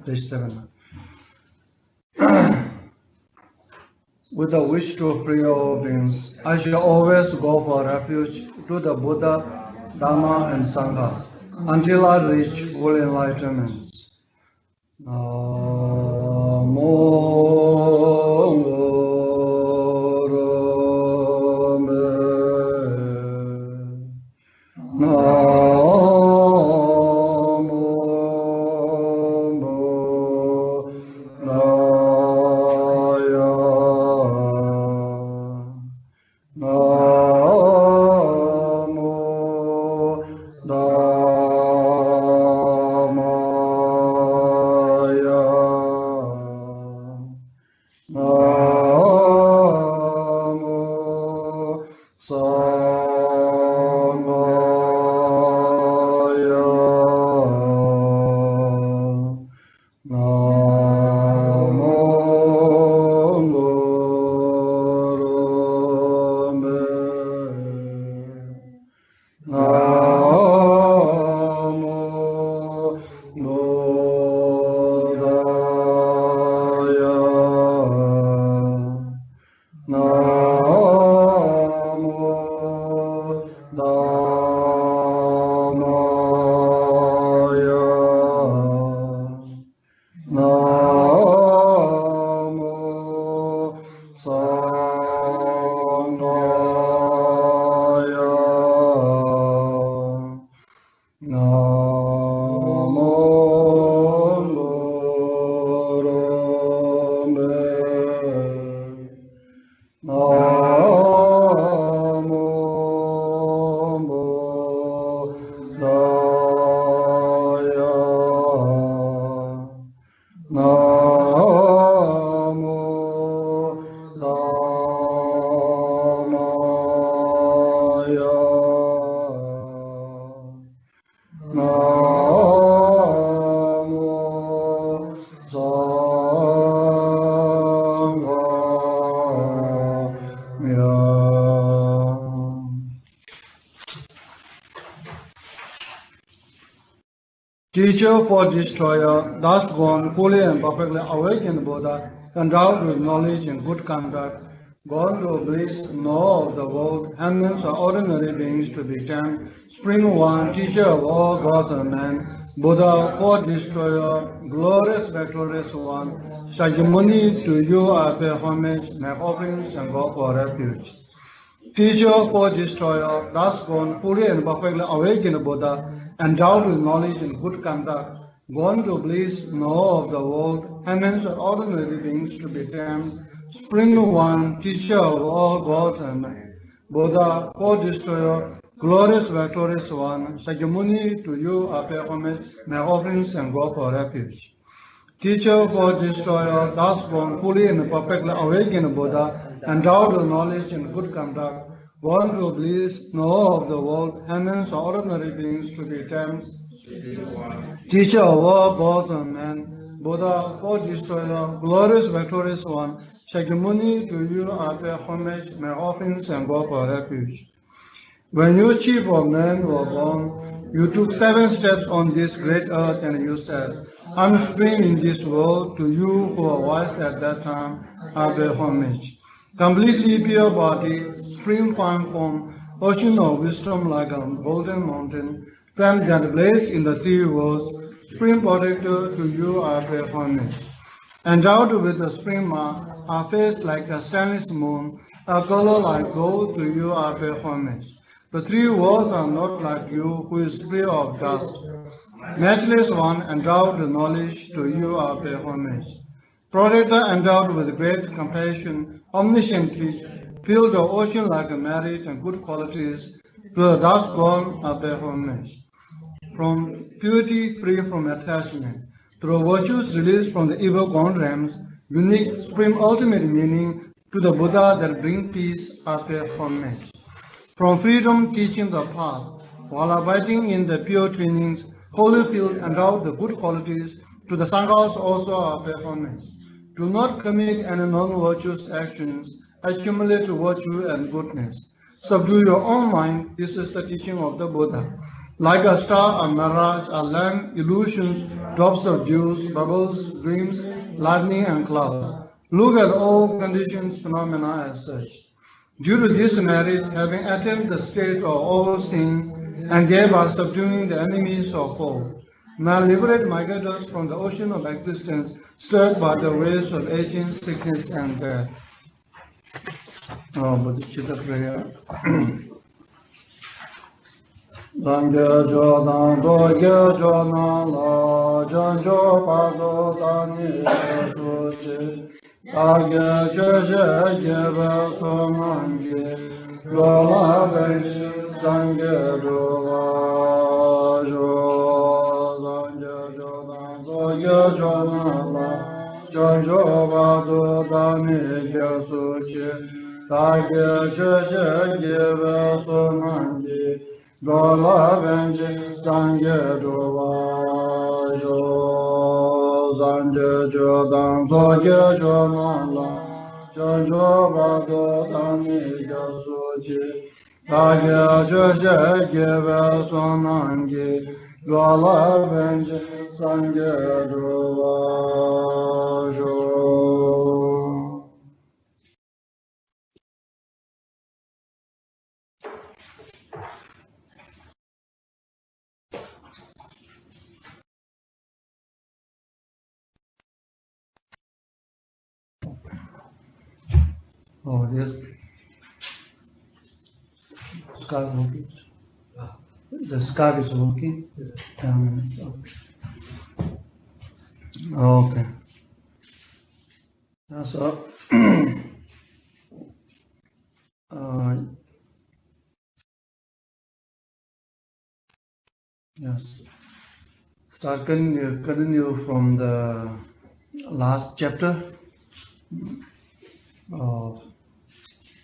Page 7. With the wish to free all beings, I shall always go for refuge to the Buddha, Dharma, and Sangha until I reach full enlightenment. Teacher for destroyer, thus gone, fully and perfectly awakened Buddha, endowed with knowledge and good conduct, gone to bliss, know of the world, handmaids are ordinary beings to be tamed, spring one, teacher of all gods and men, Buddha for destroyer, glorious, victorious one, Shakyamuni, to you I pay homage, make offerings and go for refuge. Teacher for destroyer, thus gone, fully and perfectly awakened Buddha, endowed with knowledge and good conduct, gone to bliss, know of the world, handmaids are ordinary beings to be tamed, spring one, teacher of all gods and men, Buddha for destroyer, glorious, victorious one, Shakyamuni, to you I pay homage, make offerings and go for refuge. Teacher for destroyer, thus gone, fully and perfectly awakened Buddha, endowed with knowledge and good conduct, born to bliss, know of the world, handmaids are ordinary beings to be tamed, teacher of all gods and men, Buddha for destroyer, glorious, victorious one, Shakyamuni, to you I pay homage, make offerings and go for refuge. When you chief of men were born, you took 7 steps on this great earth and you said, I'm supreme in this world, to you who are wise at that time, I pay homage. Completely pure body, supreme fine form, ocean of wisdom like a golden mountain, fame that blazed in the 3 worlds, supreme protector, to you I pay homage. Endowed with a spring mark, a face like a stainless moon, a color like gold, to you I pay homage. The 3 worlds are not like you, who is free of dust. Matchless one, endowed with knowledge, to you I pay homage. Protector endowed with great compassion, omniscient peace, filled the ocean like a merit and good qualities, to the dust gone I pay homage. From purity free from attachment, through virtues released from the evil gone realms, unique, supreme, ultimate meaning, to the Buddha that bring peace, I pay homage. From freedom teaching the path, while abiding in the pure trainings, holy field endowed the good qualities to the sanghas also are performance. Do not commit any non-virtuous actions, accumulate virtue and goodness. Subdue your own mind, this is the teaching of the Buddha. Like a star, a mirage, a lamp, illusions, drops of dews, bubbles, dreams, lightning and clouds. Look at all conditions, phenomena as such. Due to this merit, having attained the state of all things, and thereby subduing the enemies of all, may I liberate my guiders from the ocean of existence, stirred by the waves of aging, sickness, and death. Oh, Bodhicitta prayer. Dangya Jodan Dogya Jona La Janjo Pado Dani Shuchi Dagya Jeshe Geba Somangi Rola Benchis Dangya Jola Jo Dangya Jodan Dogya Jona La Janjo Pado Dani Shuchi Dagya Jeshe Geba Somangi Dola benji sangye doba jo zanje jo dan zoge jo nala janjo bado dani jasuji dage jo je gebe sonangi dola benji sangye doba jo. Oh, yes. Scarf working. The scarf is working. Okay. So, yes. Continue from the last chapter of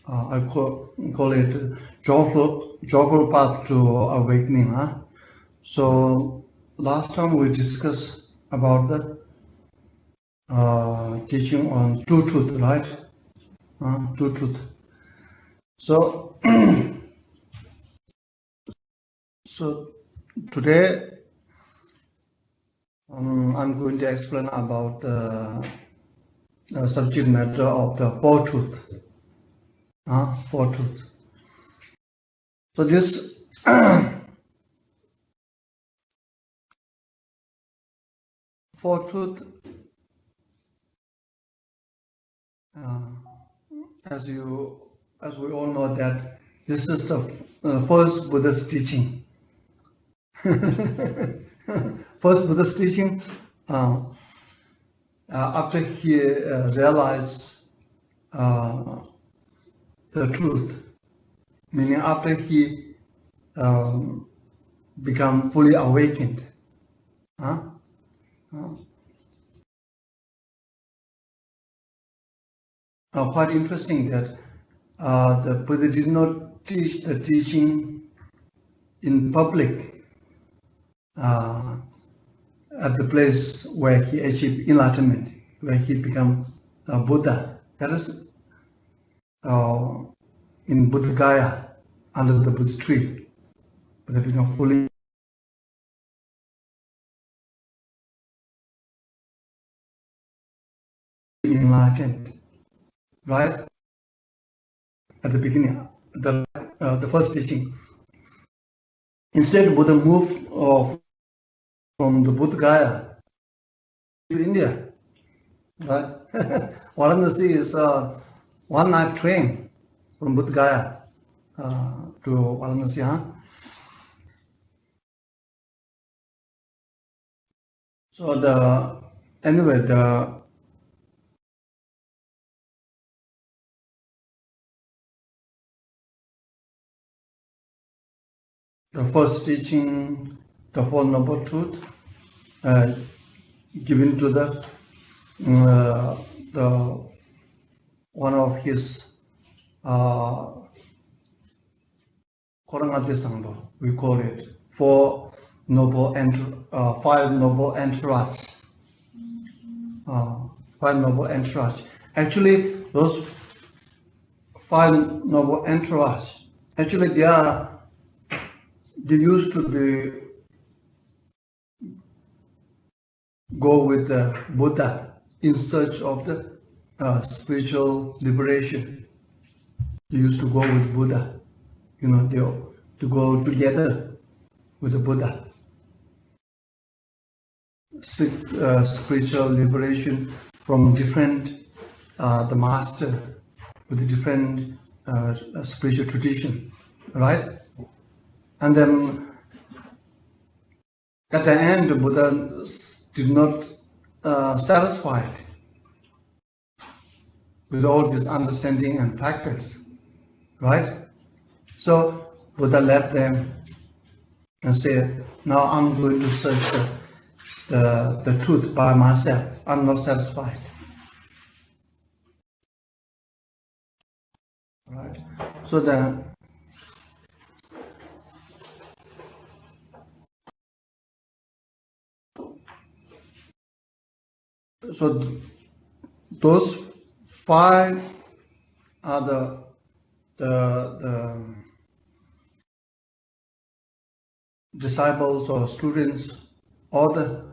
I call it joyful path to awakening. Huh? So last time we discussed about the teaching on true truth, right? True truth. So so today I'm going to explain about the subject matter of the four truth. Four truth. So this four truth, as we all know that this is the first Buddha's teaching. First Buddha's teaching, after he realized the truth, meaning after he become fully awakened. Quite interesting that the Buddha did not teach the teaching in public at the place where he achieved enlightenment, where he became a Buddha. That is in Buddha Gaya, under the Buddha tree. Buddha became fully enlightened, right? At the beginning, the first teaching. Instead, Buddha moved from the Buddha Gaya to India, right? Varanasi is a one-night train from Buddha Gaya to Varanasi. So the first teaching, the Four Noble Truth, given to the one of his Korangadesangbo, we call it, Four five noble entourage. Five noble entourage. Actually, those five noble entourage, actually they used to go with the Buddha in search of the spiritual liberation. They used to go with Buddha, to go together with the Buddha. Seek spiritual liberation from different, the master with a different spiritual tradition, right? And then at the end, the Buddha did not satisfied with all this understanding and practice, right? So Buddha left them and said, now I'm going to search the truth by myself. I'm not satisfied. Right? So then those five are the disciples or students or the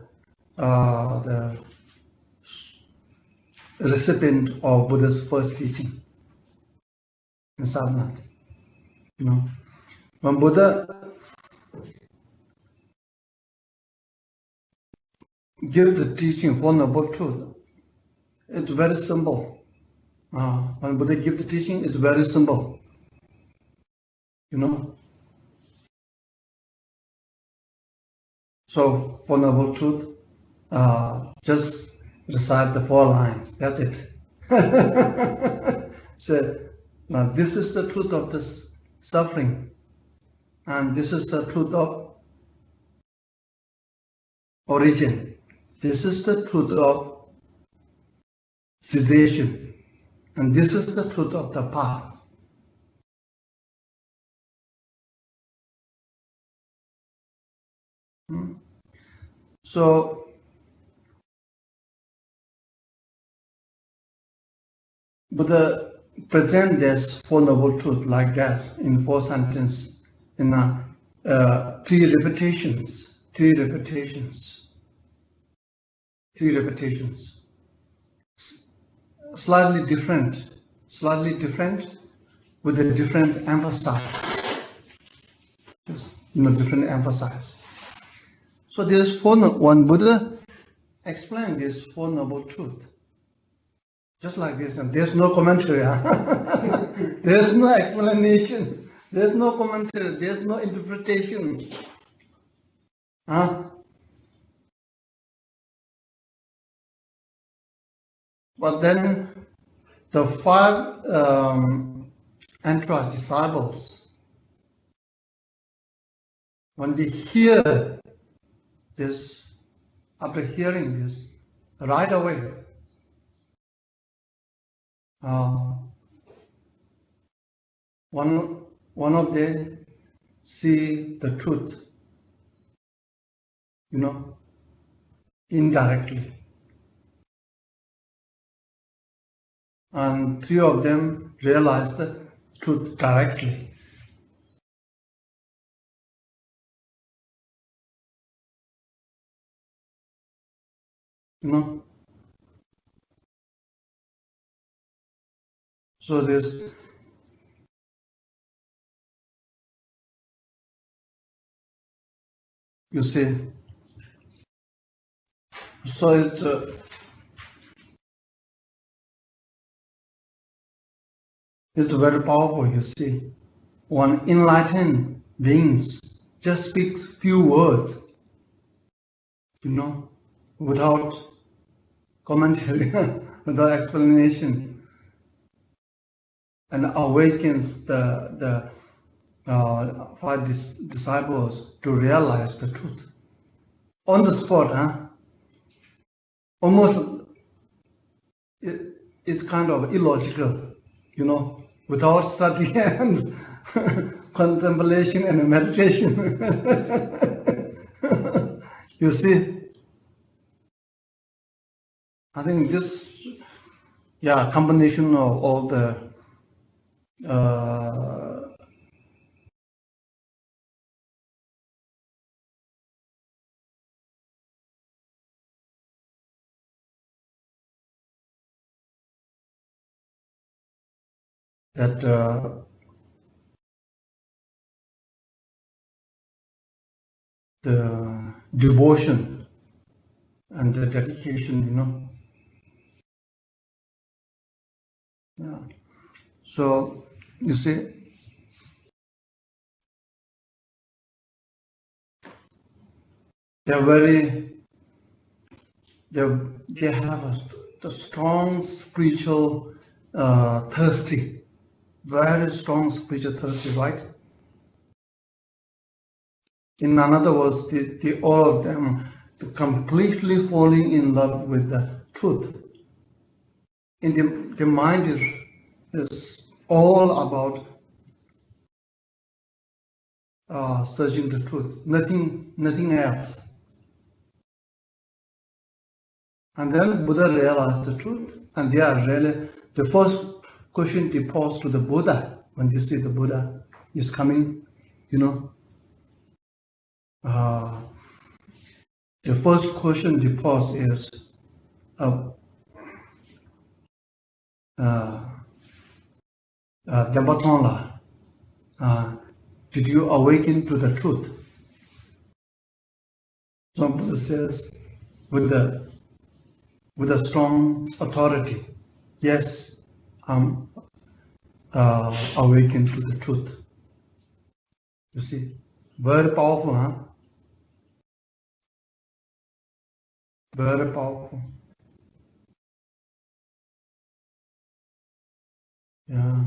recipient of Buddha's first teaching in Sarnath. When Buddha gives the teaching Four Noble Truths, it's very simple. When Buddha gives the teaching, it's very simple. So Four Noble Truths, just recite the 4 lines. That's it. So now this is the truth of this suffering, and this is the truth of origin. This is the truth of cessation, and this is the truth of the path. So Buddha present this Four Noble Truths like that in 4 sentences, in 3 repetitions. 3 repetitions. Slightly different with a different emphasis. Different emphasis. So there's when Buddha explained this Four Noble Truths, just like this, and there's no commentary. There's no explanation. There's no commentary. There's no interpretation. But then the 5 entourage disciples, when they hear this, after hearing this, right away, one of them see the truth, indirectly, and 3 of them realize the truth directly. So this you see, so it's very powerful. You see, when enlightened beings just speak few words, without commentary, without explanation, and awakens the 5 disciples to realize the truth on the spot. Almost it's kind of illogical, without study and contemplation and meditation. You see, I think this, yeah, combination of all the that the devotion and the dedication, you know. Yeah. So you see, they're very, they have a strong spiritual thirsty, very strong spiritual thirsty, right? In other words, all of them completely falling in love with the truth. In the mind is all about searching the truth, nothing else. And then Buddha realized the truth, and they are really the first question they pose to the Buddha when they see the Buddha is coming, you know. The first question they pose is, Jambatonla, did you awaken to the truth? So Buddha says, with a strong authority, yes, I'm awakened to the truth. You see, very powerful, huh? Very powerful. Yeah.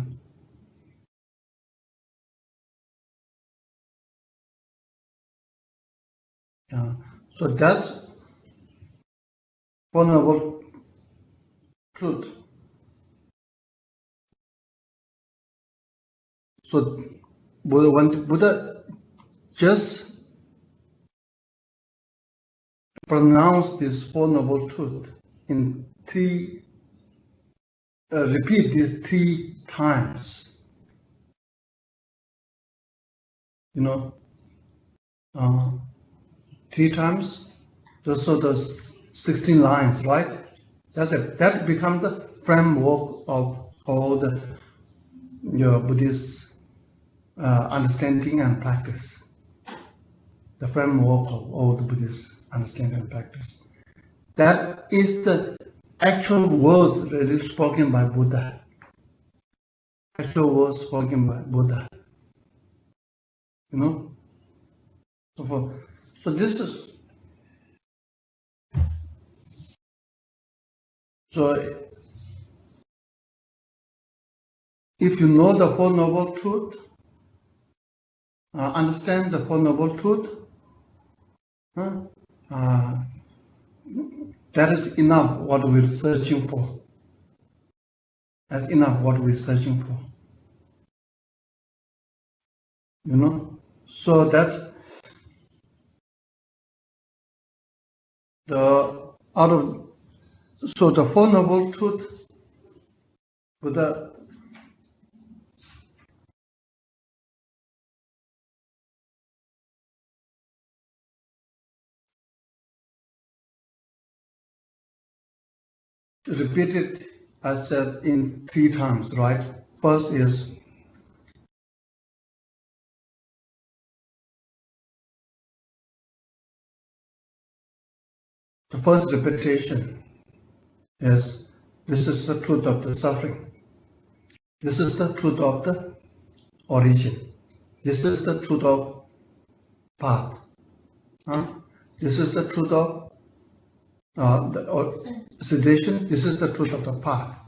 Yeah. So that's vulnerable truth. So when Buddha just pronounced this vulnerable truth in repeat this 3 times, you know, 3 times, so the 16 lines, right? That becomes the framework of all the Buddhist understanding and practice. The framework of all the Buddhist understanding and practice. That is the actual words really spoken by Buddha. Actual words spoken by Buddha. You know? So this is, so if you know the Four Noble Truth, understand the Four Noble Truth, that is enough what we're searching for. That's enough what we're searching for. You know? So that's the Four Noble Truth, Buddha repeated, I said, in 3 times, right? First is the first repetition is, this is the truth of the suffering. This is the truth of the origin. This is the truth of path. This is the truth of sedation. This is the truth of the path.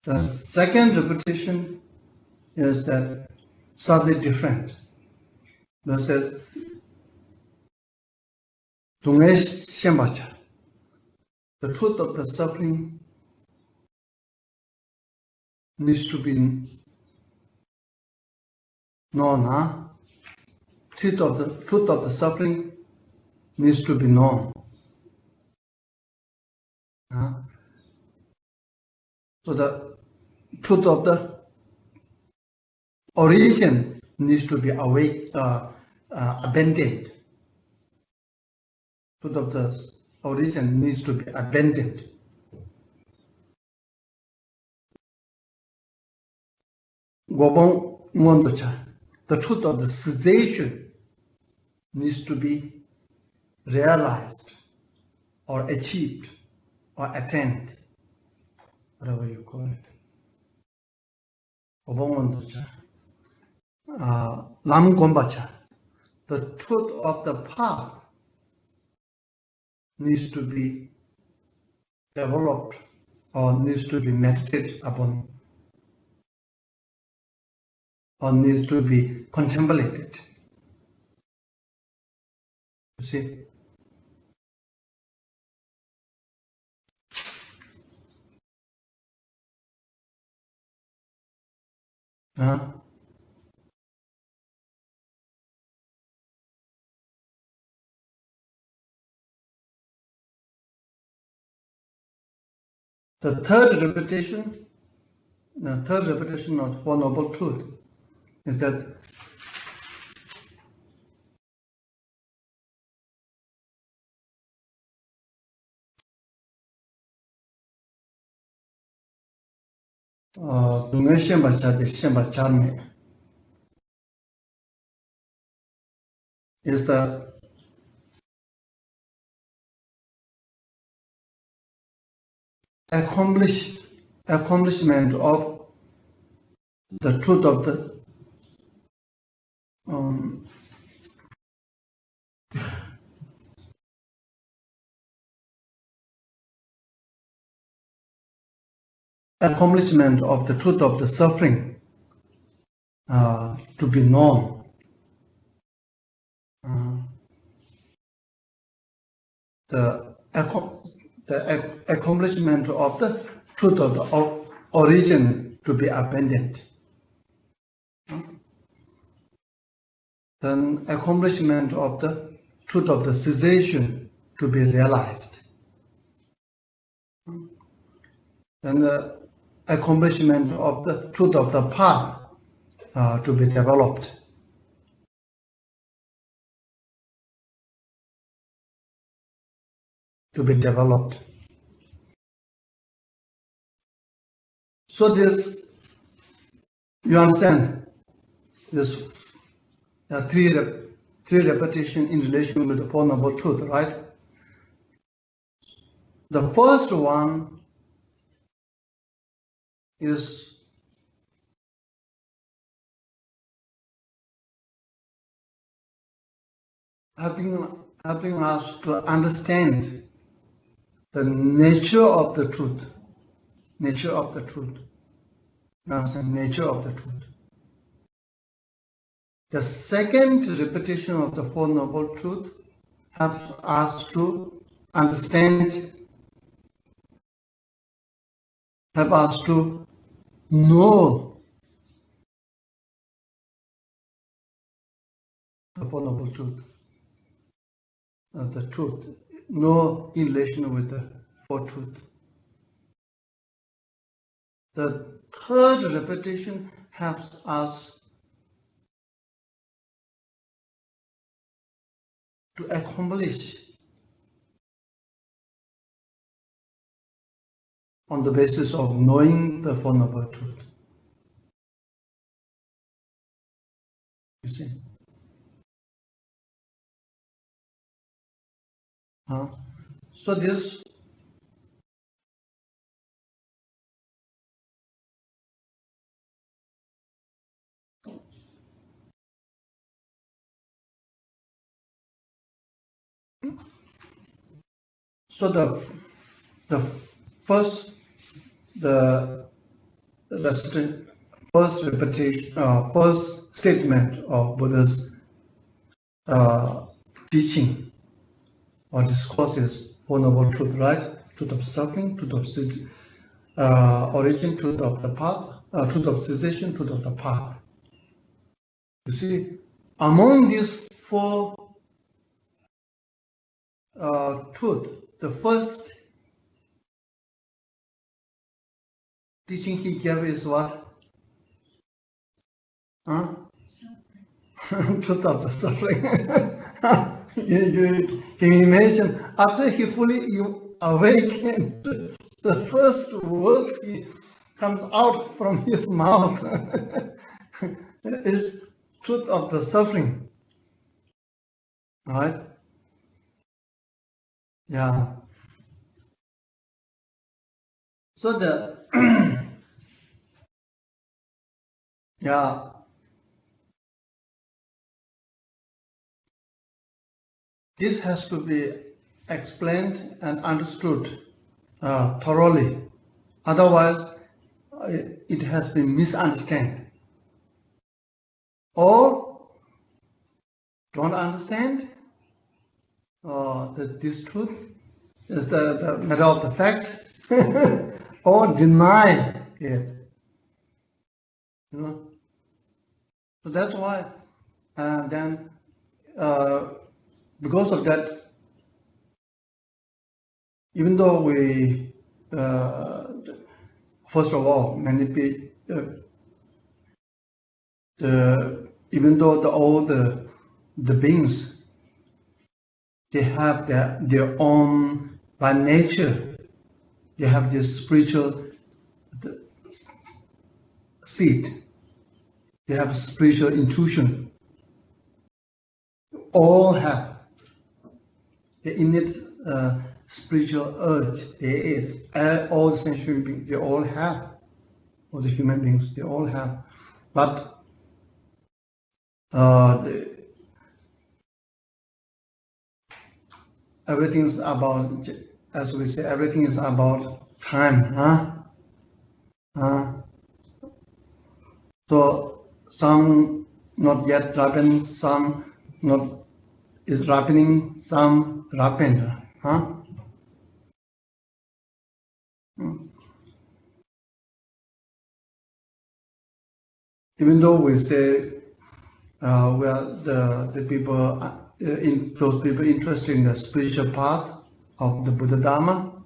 The second repetition is that slightly different. That says, the truth of the suffering needs to be known. Truth of the suffering needs to be known. So the truth of the origin needs to be abandoned. Truth of the origin needs to be abandoned. The truth of the cessation needs to be realized or achieved or attained, whatever you call it. The truth of the path needs to be developed or needs to be meditated upon or needs to be contemplated. You see? The third repetition of Four Noble Truth is that is the accomplishment of the truth of the accomplishment of the truth of the suffering to be known. The accomplishment of the truth of the origin to be abandoned. Then accomplishment of the truth of the cessation to be realized. Then the accomplishment of the truth of the path to be developed. So this, you understand, this three repetition in relation with the Four Noble Truth, right? The first one is helping us to understand the nature of the truth. Nature of the truth. The second repetition of the Four Noble Truth helps us to understand, help us to know the Four Noble Truth. The truth, know in relation with the Four Truth. The third repetition helps us to accomplish on the basis of knowing the Four Noble Truth. You see? So this the first statement of Buddha's teaching or discourse is Four Noble Truth, right? Truth of suffering, truth of origin, truth of the path, truth of cessation, truth of the path. You see, among these four truth, the first teaching he gave is what? Huh? Truth of the suffering. you can imagine, after he fully awakened, the first word he comes out from his mouth is truth of the suffering. Right? Yeah. So the yeah. This has to be explained and understood thoroughly. Otherwise, it has been misunderstood. Or don't understand that this truth is the matter of the fact, or deny it. You know. So that's why then because of that, even though we first of all, many people, even though all the beings, they have their own, by nature, they have this spiritual seed. They have spiritual intuition. All have the innate spiritual urge. There is. All the sentient beings, they all have. All the human beings, they all have. But everything is about, as we say, everything is about time. So some not yet ripened, some not is ripening, some ripened. Even though we say we are the people, those people interested in the spiritual part of the Buddha Dharma,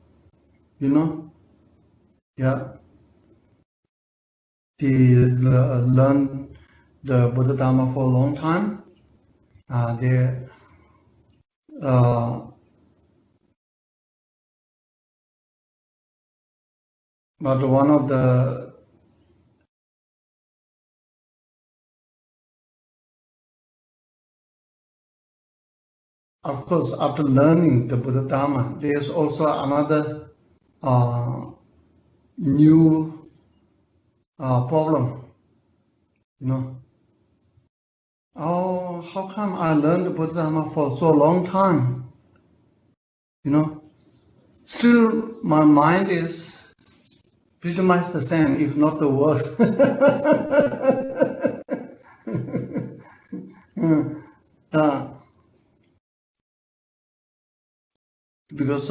you know, yeah, they learn the Buddha Dharma for a long time. But one of the of course, after learning the Buddha Dharma, there's also another new problem, you know. Oh, how come I learned the Buddha Dharma for so long time? You know, still my mind is pretty much the same, if not the worse. Because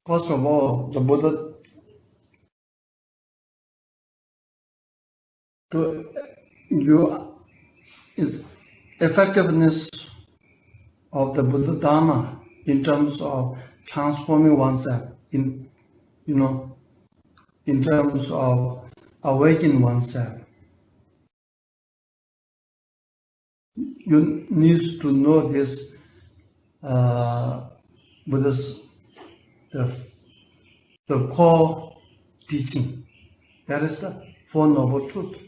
first of all, the Buddha, its effectiveness of the Buddha Dharma in terms of transforming oneself, in terms of awakening oneself. You need to know this Buddha's the core teaching. That is the Four Noble Truths.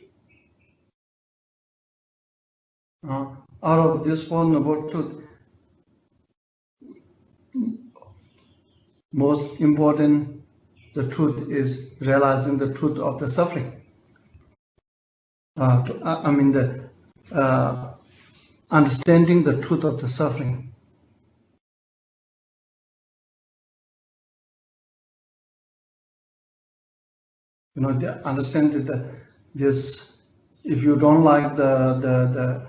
Out of this Four Noble Truths, most important, the truth is realizing the truth of the suffering. I mean the understanding the truth of the suffering. You know, understand that this. If you don't like the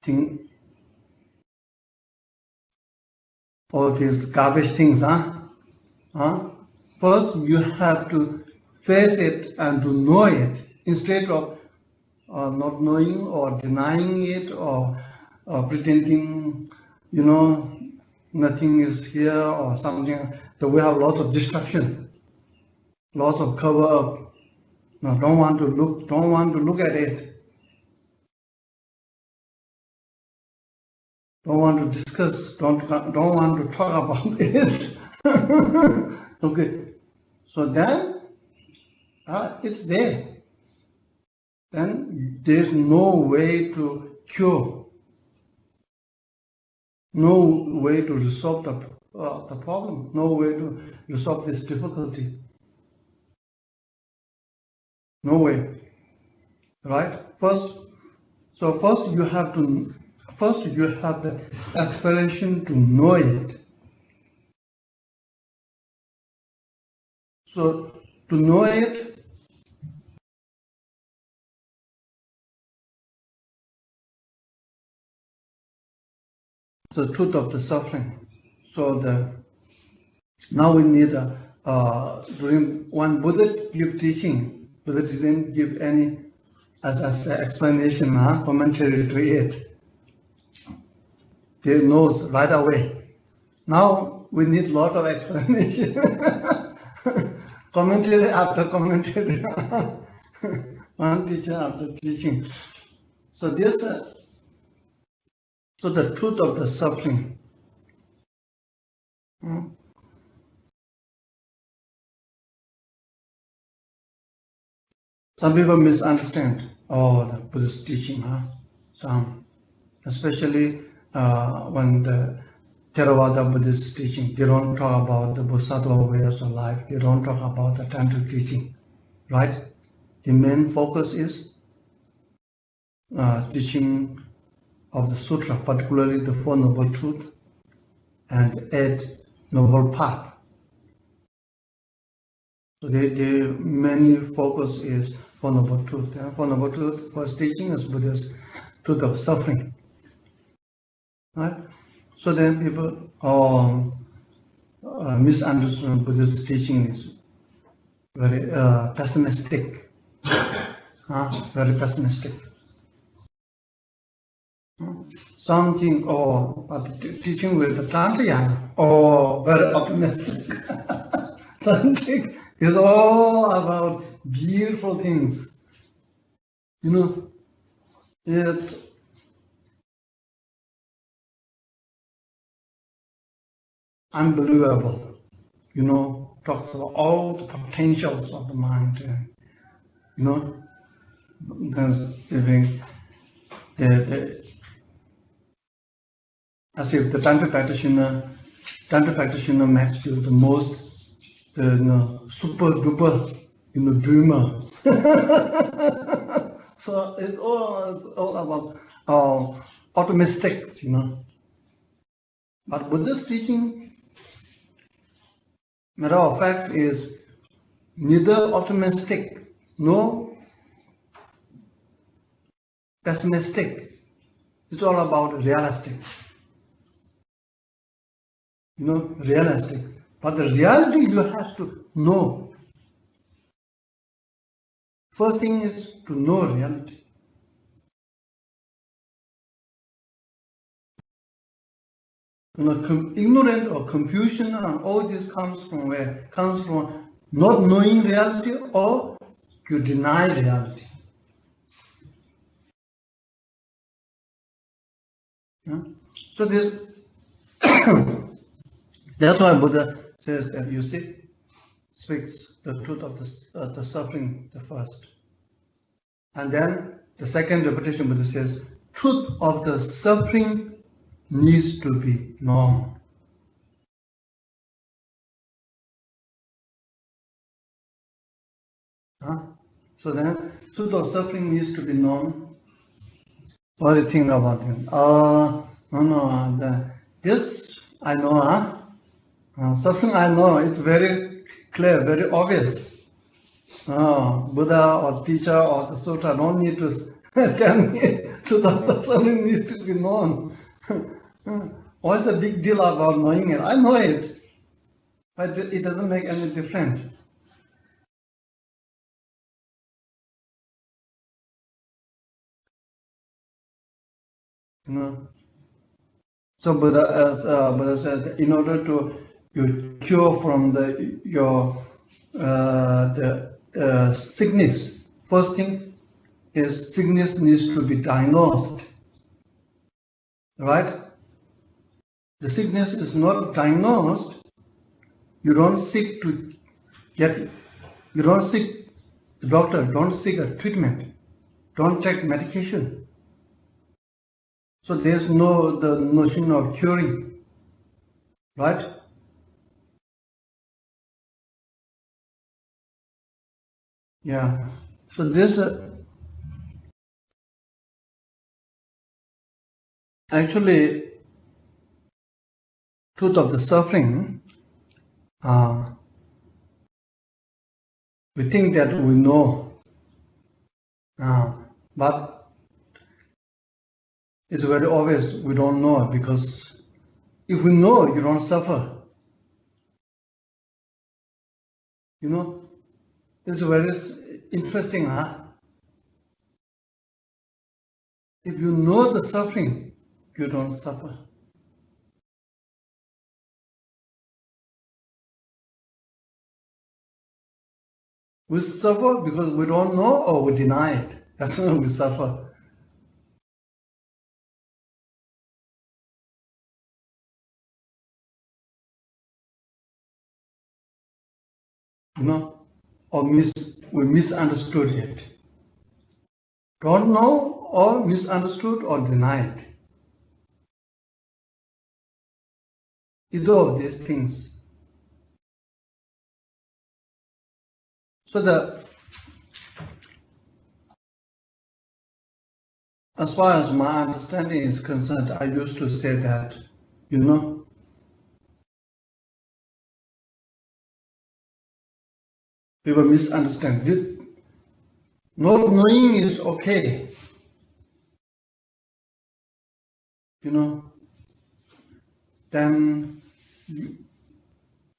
thing, all these garbage things, first you have to face it and to know it, instead of not knowing or denying it or pretending, you know, nothing is here or something. So we have lots of distraction, lots of cover up. No, don't want to look at it. Don't want to discuss, don't want to talk about it. Okay, so then it's there. Then there's no way to cure, no way to resolve the problem, no way to resolve this difficulty. No way, right? First you have the aspiration to know it. So to know it, the truth of the suffering. So now we need during one Buddha give teaching. Buddha didn't give any as an explanation, commentary to it. They knows right away. Now we need lot of explanation. Commentary after commentary. One teacher after teaching. So so the truth of the suffering. Some people misunderstand the Buddhist teaching, Some, especially when the Theravada Buddhist teaching, they don't talk about the Bodhisattva ways of life. They don't talk about the Tantric teaching, right? The main focus is teaching of the sutra, particularly the Four Noble Truths and Eight Noble Path. So the main focus is Four Noble Truths. Four Noble Truths, first teaching is Buddha's truth of suffering. Right? So then people misunderstand Buddhist teaching is very pessimistic. Very pessimistic. Something teaching with the Tantric, very optimistic. Tantric is all about beautiful things. You know, it unbelievable. You know, talks about all the potentials of the mind. You know, there's as if the Tantra practitioner makes you the most, super duper, dreamer. So it's all about optimistics, But Buddhist teaching, matter of fact, is neither optimistic nor pessimistic. It's all about realistic. Realistic. But the reality you have to know. First thing is to know reality. Ignorance or confusion and all this comes from where? Comes from not knowing reality or you deny reality. So this, that's why Buddha says that speaks the truth of the suffering the first. And then the second repetition, Buddha says, truth of the suffering needs to be known. So then, truth of suffering needs to be known. What do you think about it? This I know, suffering I know, it's very clear, very obvious. Buddha or teacher or the sutra don't need to tell me truth of the suffering needs to be known. What's the big deal about knowing it? I know it, but it doesn't make any difference. You know. So Buddha, as Buddha says, in order to you cure from your sickness, first thing is sickness needs to be diagnosed, right? The sickness is not diagnosed, you don't seek to get, you don't seek the doctor, don't seek a treatment, don't take medication. So there's no the notion of curing, right? Yeah. So this actually truth of the suffering. We think that we know, but it's very obvious we don't know, because if we know, you don't suffer. You know, it's very interesting, huh? If you know the suffering, you don't suffer. We suffer because we don't know or we deny it. That's when we suffer. You know, or we misunderstood it. Don't know or misunderstood or denied. Either of these things. So as far as my understanding is concerned, I used to say that, you know, people misunderstand this. Not knowing is okay, you know. Then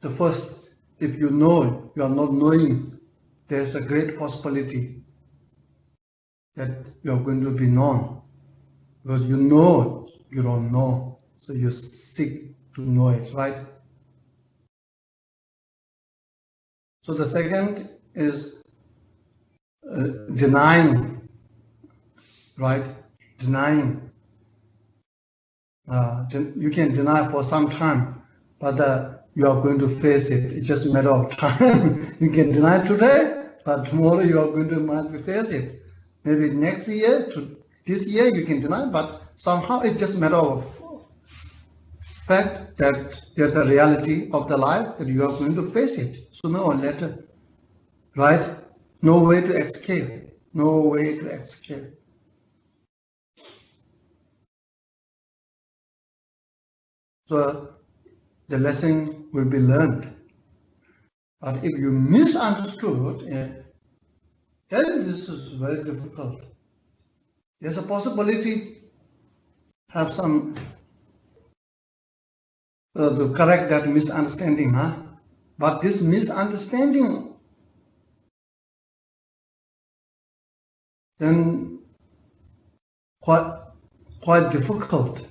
the first, if you know you are not knowing, there's a great possibility that you are going to be known, because you know you don't know, so you seek to know it, right? So the second is denying, right? Denying. You can deny for some time, but you are going to face it. It's just a matter of time. You can deny today, but tomorrow you are going to might face it. Maybe next year, this year you can deny, but somehow it's just a matter of fact that there's a reality of the life that you are going to face it sooner or later, right? No way to escape. No way to escape. So the lesson will be learned. But if you misunderstood, then this is very difficult. There's a possibility have some to correct that misunderstanding, huh? But this misunderstanding then quite difficult,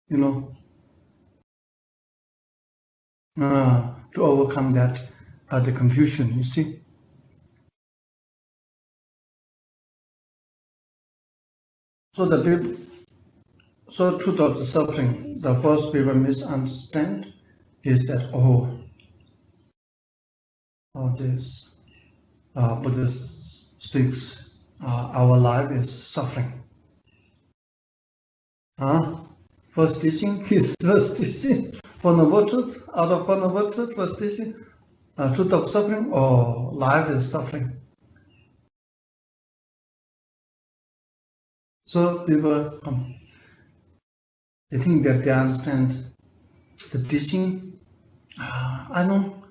you know, to overcome that the confusion. You see. So truth of the suffering, the first people misunderstand is that this Buddhist speaks, our life is suffering. First teaching is first teaching. Four Noble Truths, out of Four Noble Truths, first teaching, truth of suffering, or life is suffering. So people, they think that they understand the teaching. I know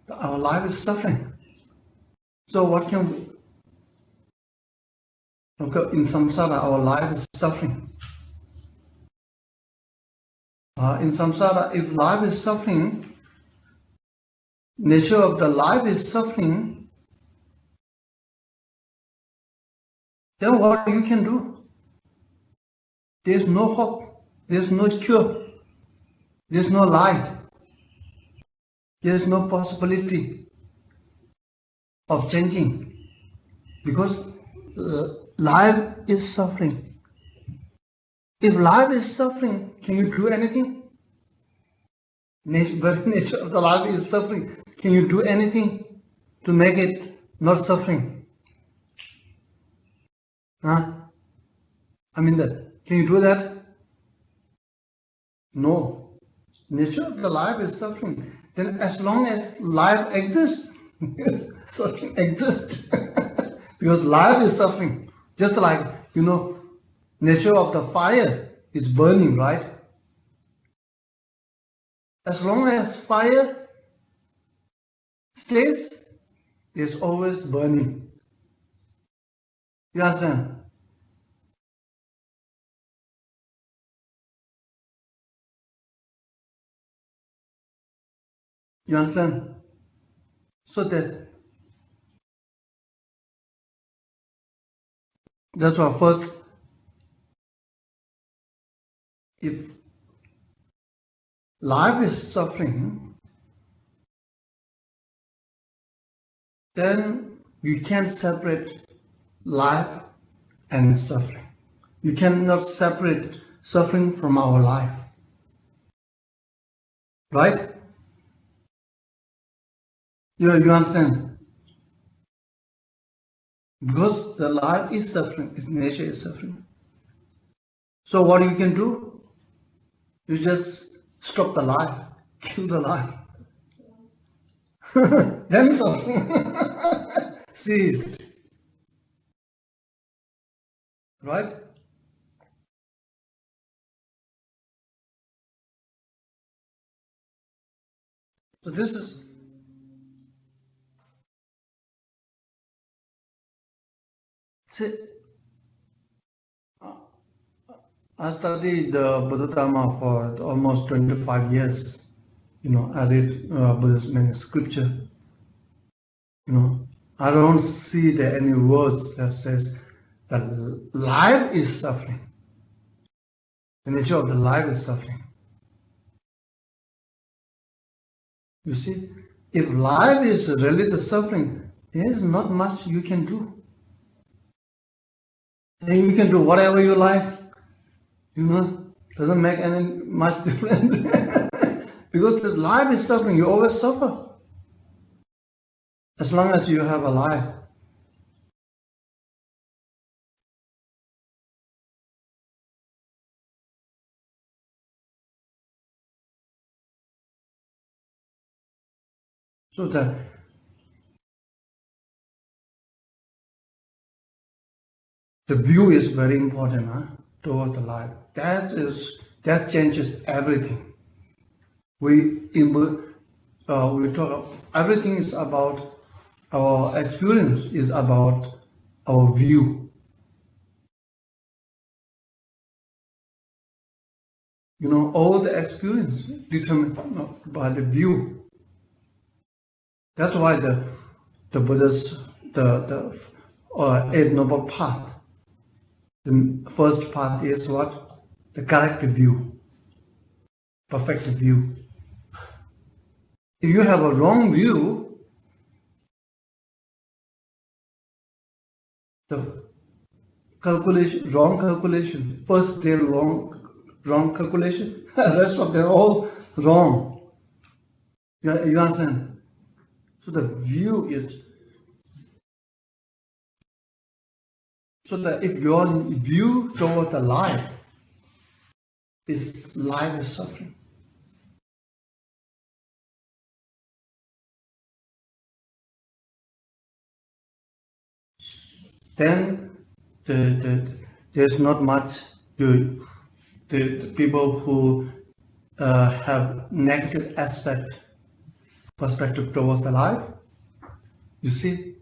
our life is suffering. So what can we? In samsara, our life is suffering. In samsara, if life is suffering, nature of the life is suffering, then what you can do? There's no hope, there's no cure, there's no light, there's no possibility of changing, because life is suffering. If life is suffering, can you do anything? Very nature of the life is suffering. Can you do anything to make it not suffering? Huh? I mean that. Can you do that? No. Nature of the life is suffering. Then as long as life exists, suffering exists. Because life is suffering. Just like, nature of the fire is burning, right? As long as fire stays, it's always burning. You understand? You understand? So that's why first, if life is suffering, then you can't separate life and suffering. You cannot separate suffering from our life. Right? You understand? Because the life is suffering, its nature is suffering. So what you can do? You just stop the life, kill the life. Then suffering ceased. Right? So this is I studied the Buddha Dharma for almost 25 years. I read Buddhist many scripture. I don't see there any words that says that life is suffering. The nature of the life is suffering. You see, if life is really the suffering, there is not much you can do. And you can do whatever you like. Doesn't make any much difference. Because the life is suffering, you always suffer. As long as you have a life. So the view is very important towards the life. That changes everything. We talk. Everything is about our experience. Is about our view. All the experience determined by the view. That's why the Buddha's the Eight Noble Path. The first path is what? The correct view, perfect view. If you have a wrong view, the wrong calculation, first they're wrong calculation, the rest of them all wrong. You understand? So the view is, so that if your view toward the life is suffering, then there's not much the people who have negative perspective towards the life. You see,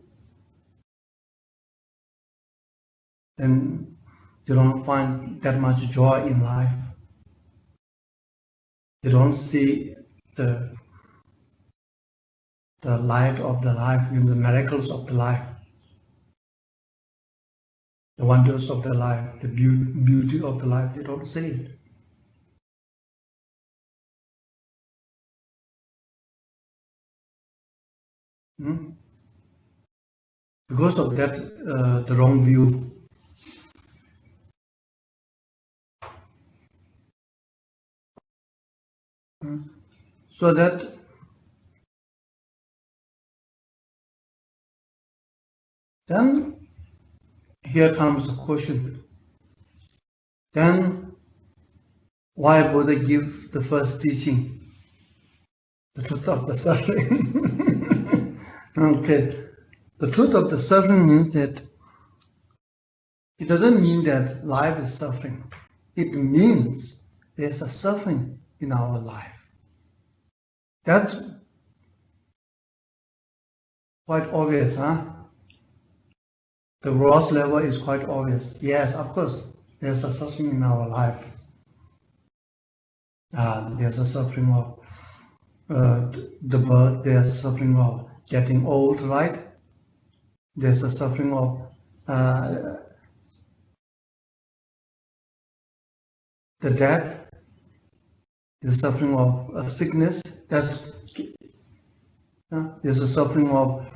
then you don't find that much joy in life. You don't see the light of the life, the miracles of the life. the wonders of the life, the beauty of the life. They don't say it. Because of that, the wrong view. So that then here comes the question. Then why Buddha give the first teaching, the truth of the suffering? Okay, the truth of the suffering means that it doesn't mean that life is suffering. It means there's a suffering in our life. That's quite obvious, huh? The gross level is quite obvious. Yes, of course, there's a suffering in our life. There's a suffering of the birth, there's a suffering of getting old, right? There's a suffering of the death, the suffering of sickness, there's a suffering of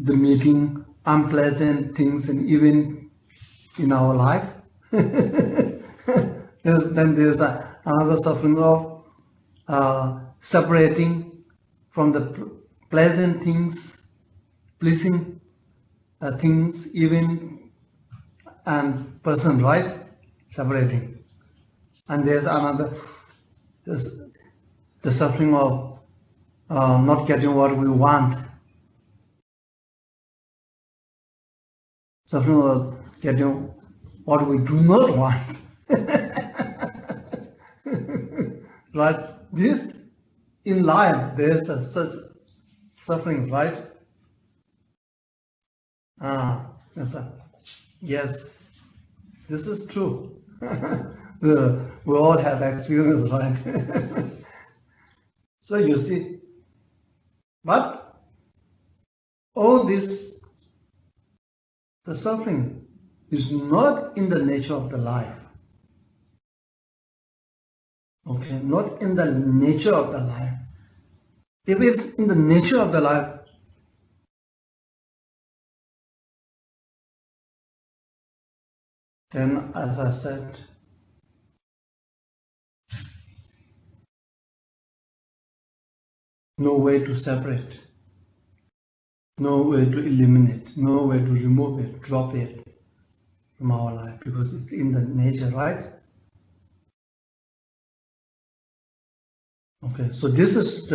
the meeting unpleasant things and even in our life. Then there's another suffering of separating from the pleasant things, pleasing things, even and person, right? Separating. And there's another, the suffering of not getting what we want. Suffering of getting what we do not want. Right? This, in life, there's such suffering, right? Yes, this is true. We all have experience, right? So you see, but all this, the suffering is not in the nature of the life. Okay, not in the nature of the life. If it's in the nature of the life, then, as I said, no way to separate, no way to eliminate, no way to remove it, drop it from our life, because it's in the nature, right? Okay, so this is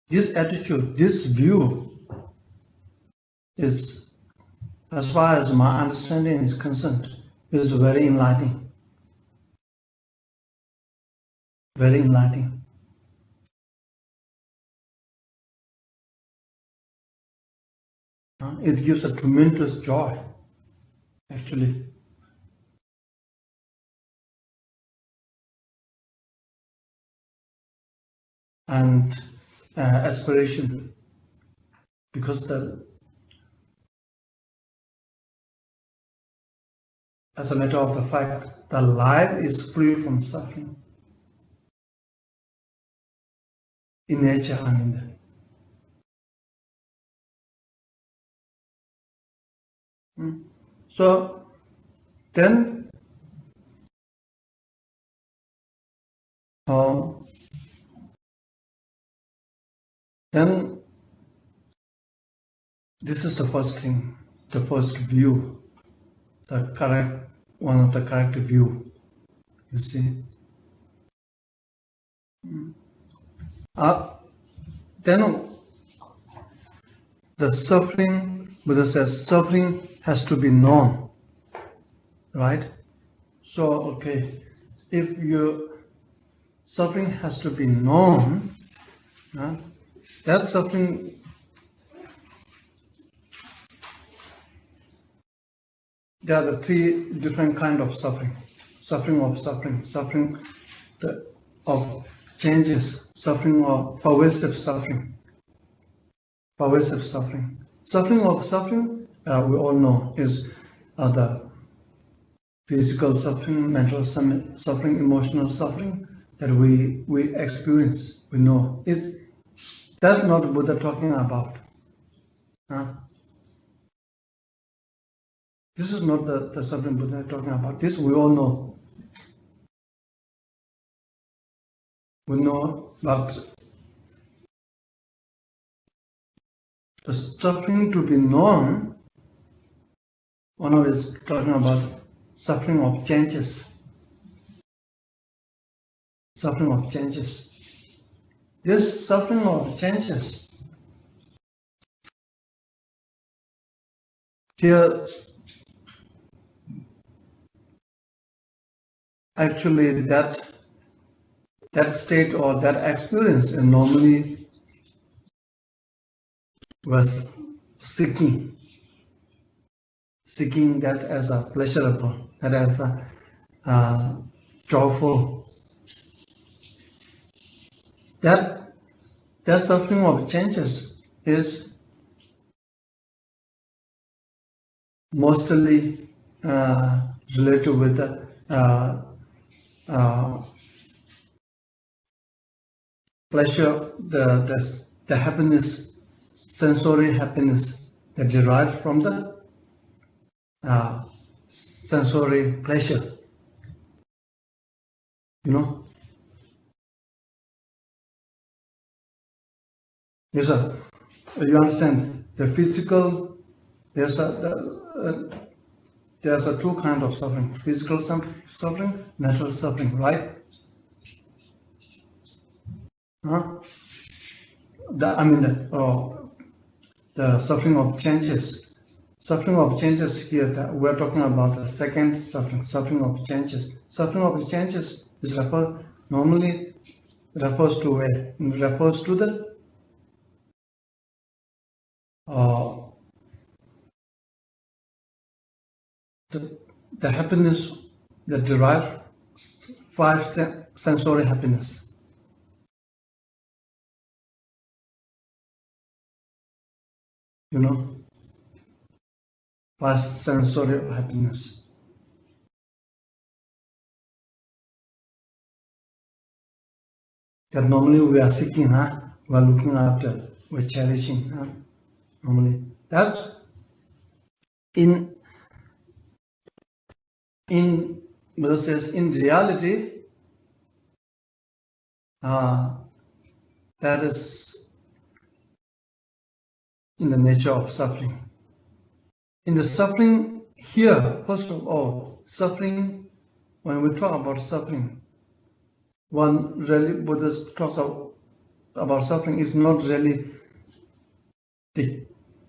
this attitude, this view is, as far as my understanding is concerned, is very enlightening. Very enlightening. It gives a tremendous joy, actually. And aspiration, because as a matter of the fact, the life is free from suffering. In nature, I mean. So then, this is the first thing, the first view, the correct, one of the correct view, you see. Then the suffering, Buddha says, suffering has to be known, right? So, okay, if your suffering has to be known, that suffering, there are the three different kinds of suffering. Suffering of changes, suffering of pervasive suffering. Suffering, we all know, is the physical suffering, mental suffering, emotional suffering that we experience. We know that's not what Buddha talking about. This is not the suffering Buddha talking about. This we all know. We know, but the suffering to be known, one of is talking about suffering of changes. Suffering of changes. This suffering of changes, here actually that state or that experience is normally was seeking that as a pleasurable, that as a joyful. That suffering of changes is mostly related with the pleasure, the happiness, sensory happiness that derives from the sensory pleasure. You know? Yes, sir. You understand? The physical, there's a two kind of suffering: physical suffering, mental suffering, right? The suffering of changes. Suffering of changes here, we're talking about the second suffering of changes. Suffering of changes is normally refers to the happiness that derives five sensory happiness. You know, five sensory happiness. That normally we are seeking, we are looking after, we're cherishing. Normally, that's in reality, that is in the nature of suffering. In the suffering here, first of all, suffering, when we talk about suffering, one really Buddhist talks about suffering is not really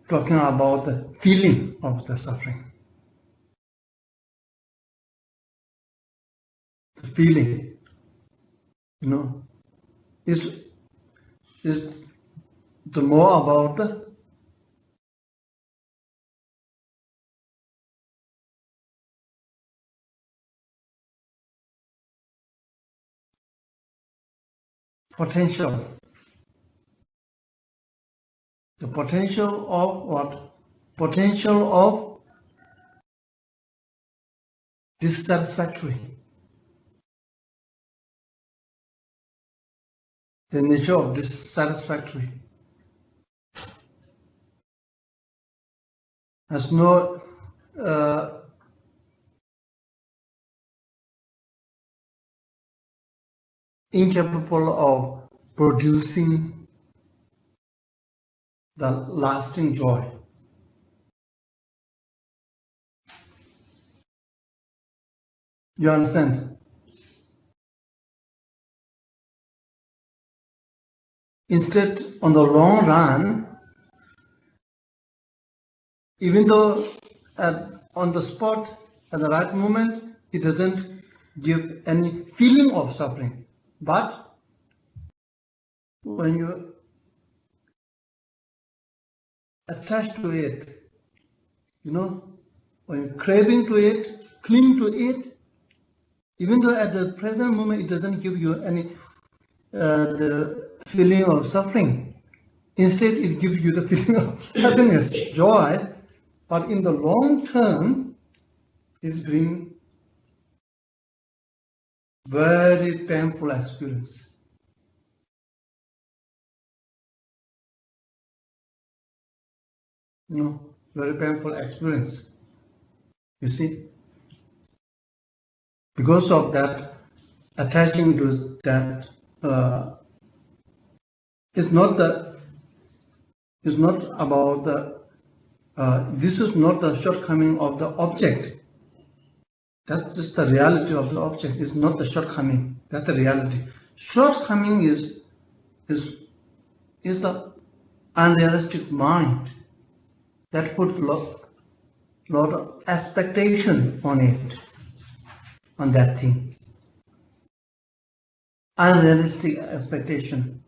talking about the feeling of the suffering. The feeling, is the more about the potential. The potential of what? Potential of dissatisfactory. The nature of dissatisfactory has no incapable of producing the lasting joy. You understand? Instead, on the long run, even though on the spot, at the right moment, it doesn't give any feeling of suffering. But when you attach to it, when you're craving to it, cling to it, even though at the present moment it doesn't give you any the feeling of suffering, Instead, it gives you the feeling of happiness, joy, but in the long term, it brings very painful experience. Very painful experience. You see, because of that, attaching to that is not about the. This is not the shortcoming of the object. That's just the reality of the object. It's not the shortcoming. That's the reality. Shortcoming is the unrealistic mind that put lot of expectation on it, on that thing. Unrealistic expectation.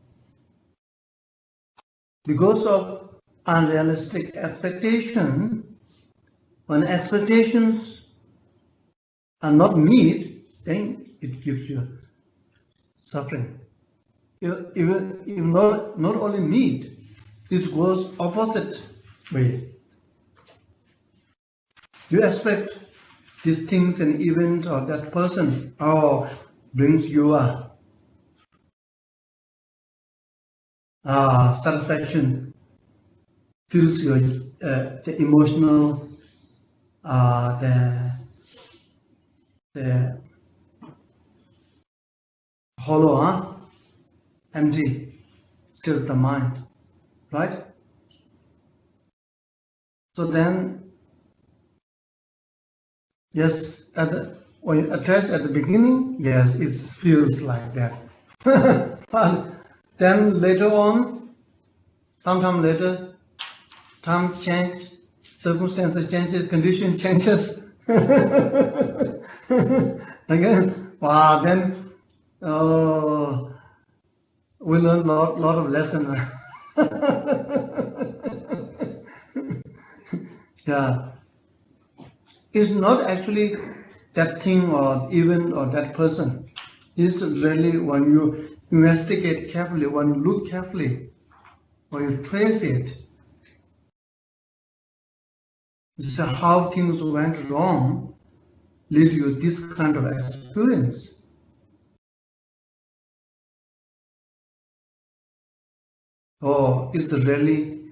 Because of unrealistic expectation, when expectations are not met, then it gives you suffering. Even not only meet, it goes opposite way. You expect these things and events or that person brings you satisfaction, fills your the emotional, the hollow, empty, still the mind, right? So then, yes, when you attach at the beginning, yes, it feels like that. But then later on, sometime later, times change, circumstances changes, condition changes. Again, wow, then we learn a lot of lessons. Yeah, it's not actually that thing or event or that person. It's really when you investigate carefully, when you look carefully, when you trace it, this is how things went wrong, lead you this kind of experience. It's really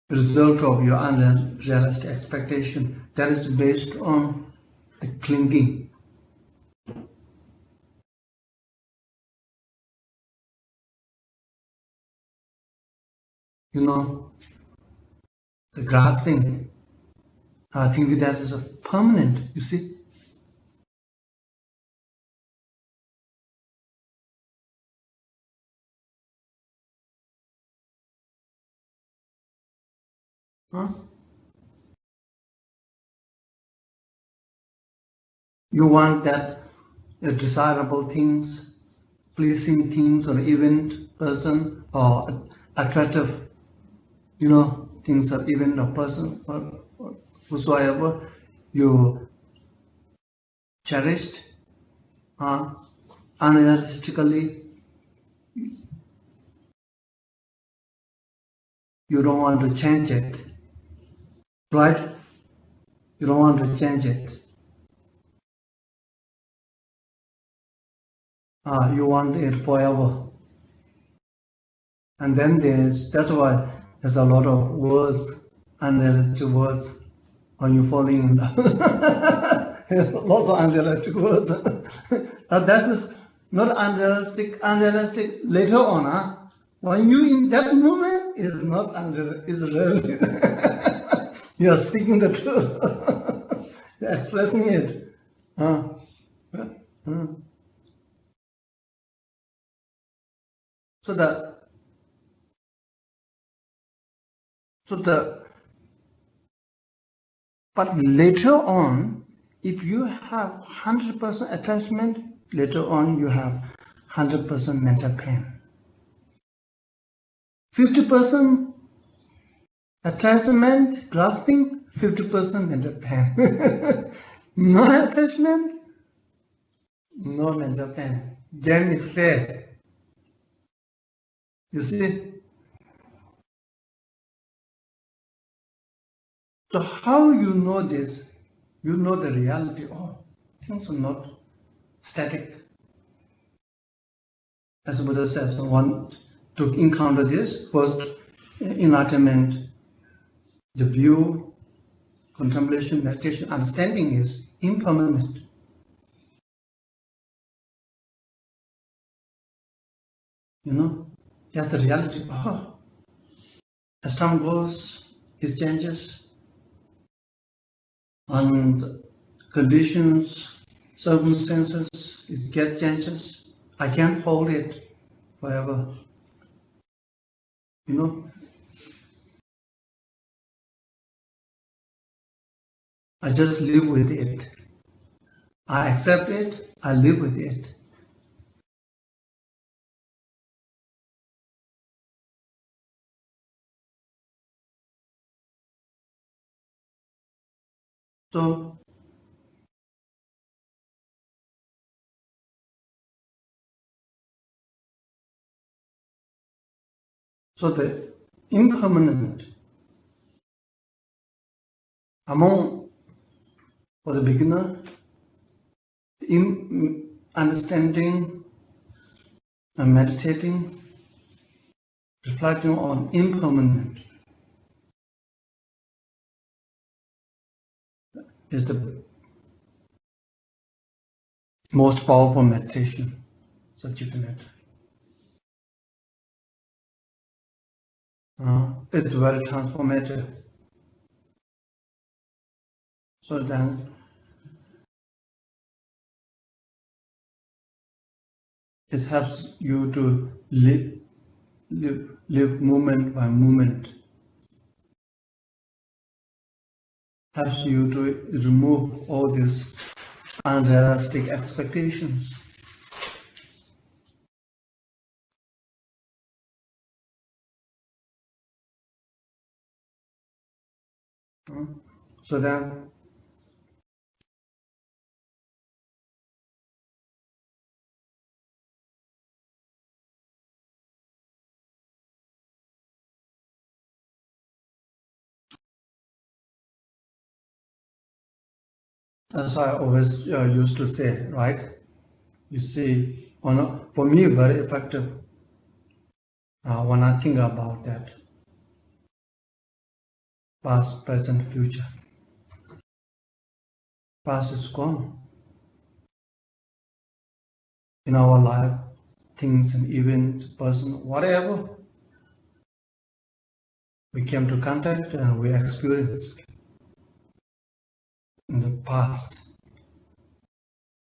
the result of your unrealistic expectation that is based on the clinging. The grasping, thinking that is a permanent, you see. You want that desirable things, pleasing things, or event, person, or attractive, things or event or person, or whosoever you cherished, unrealistically, you don't want to change it, right? You don't want to change it. You want it forever. And then that's why there's a lot of words, unrealistic words, when you're falling in love. Lots of unrealistic words. But that is not unrealistic later on. When you in that moment is not unrealistic, is really you are speaking the truth. You're expressing it. But later on, if you have 100% attachment, later on you have 100% mental pain. 50% attachment, grasping, 50% mental pain. No attachment, no mental pain. Game is fair. You see? So how you know this? You know the reality. Oh, things are not static. As Buddha says, one to encounter this, first enlightenment, the view, contemplation, meditation, understanding is impermanent. You know, that's the reality. Oh, as time goes, it changes, and conditions, circumstances, it gets changes. I can't hold it forever. You know, I just live with it. I accept it, I live with it. So the impermanent among, for the beginner, understanding and meditating, reflecting on impermanent is the most powerful meditation subject matter. It's very transformative. So then it helps you to live moment by moment. Helps you to remove all these unrealistic expectations. So then as I always used to say, right? You see, for me, very effective when I think about that past, present, future. Past is gone. In our life, things and events, person, whatever, we came to contact and we experienced in the past.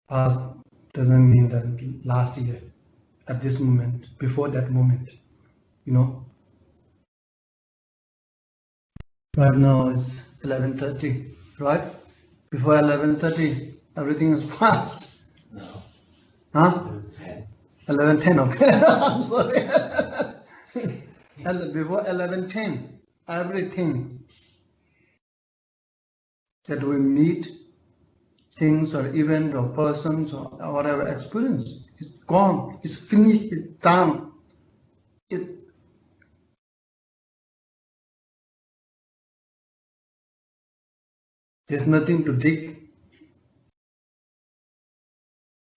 Past doesn't mean that last year, at this moment, before that moment, you know. Right now it's 11:30, right? Before 11:30, everything is past. No. Huh? 11:10, okay. I'm sorry. Before 11:10, everything that we meet, things or event or persons or whatever experience, is gone, it's finished, it's done. There's nothing to dig.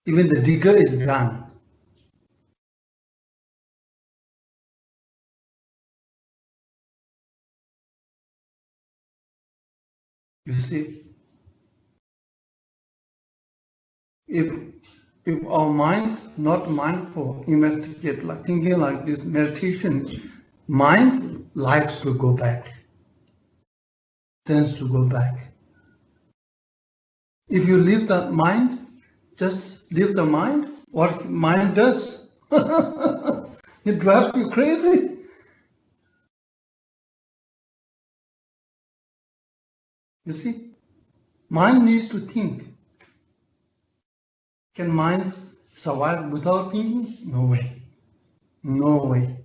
Even the digger is gone. You see, if our mind not mindful, investigate, like thinking like this, meditation, mind likes to go back, tends to go back. If you leave the mind, just leave the mind, what mind does, it drives you crazy. You see, mind needs to think. Can mind survive without thinking? No way. No way.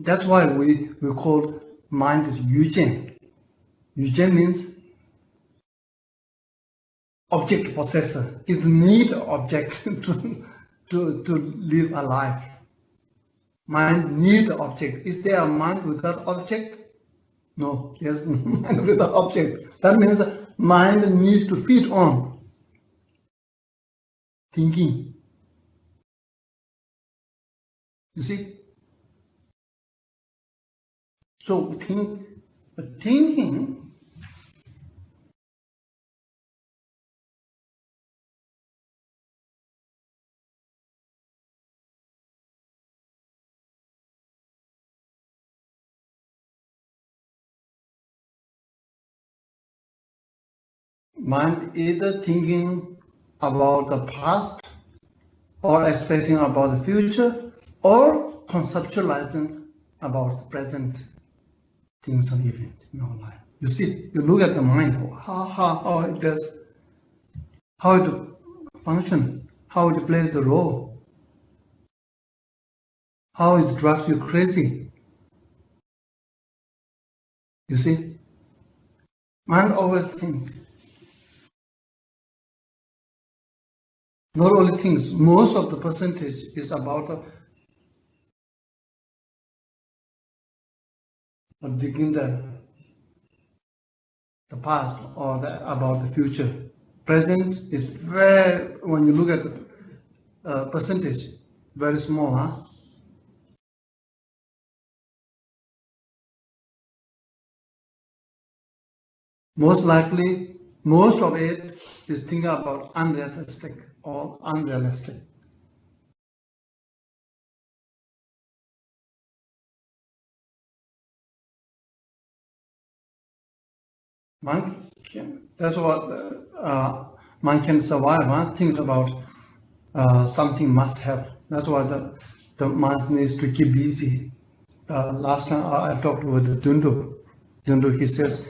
That's why we call mind is Yujen. Yujen means object possessor. It needs object to to live a life. Mind needs object. Is there a mind without object? No, there's no mind without object. That means mind needs to feed on thinking. You see? So thinking mind either thinking about the past or expecting about the future or conceptualizing about the present things or event in our life. You see, you look at the mind, how it does, how it functions, how it plays the role, how it drives you crazy. You see, mind always thinks. Not only things, most of the percentage is about digging the past or about the future. Present is very, when you look at the percentage, very small, huh? Most likely, most of it is thinking about unrealistic or unrealistic. Man can, that's what man can survive. Think about something must have. That's why the mind needs to keep busy. Last time I talked with Dundu. Dundu, he says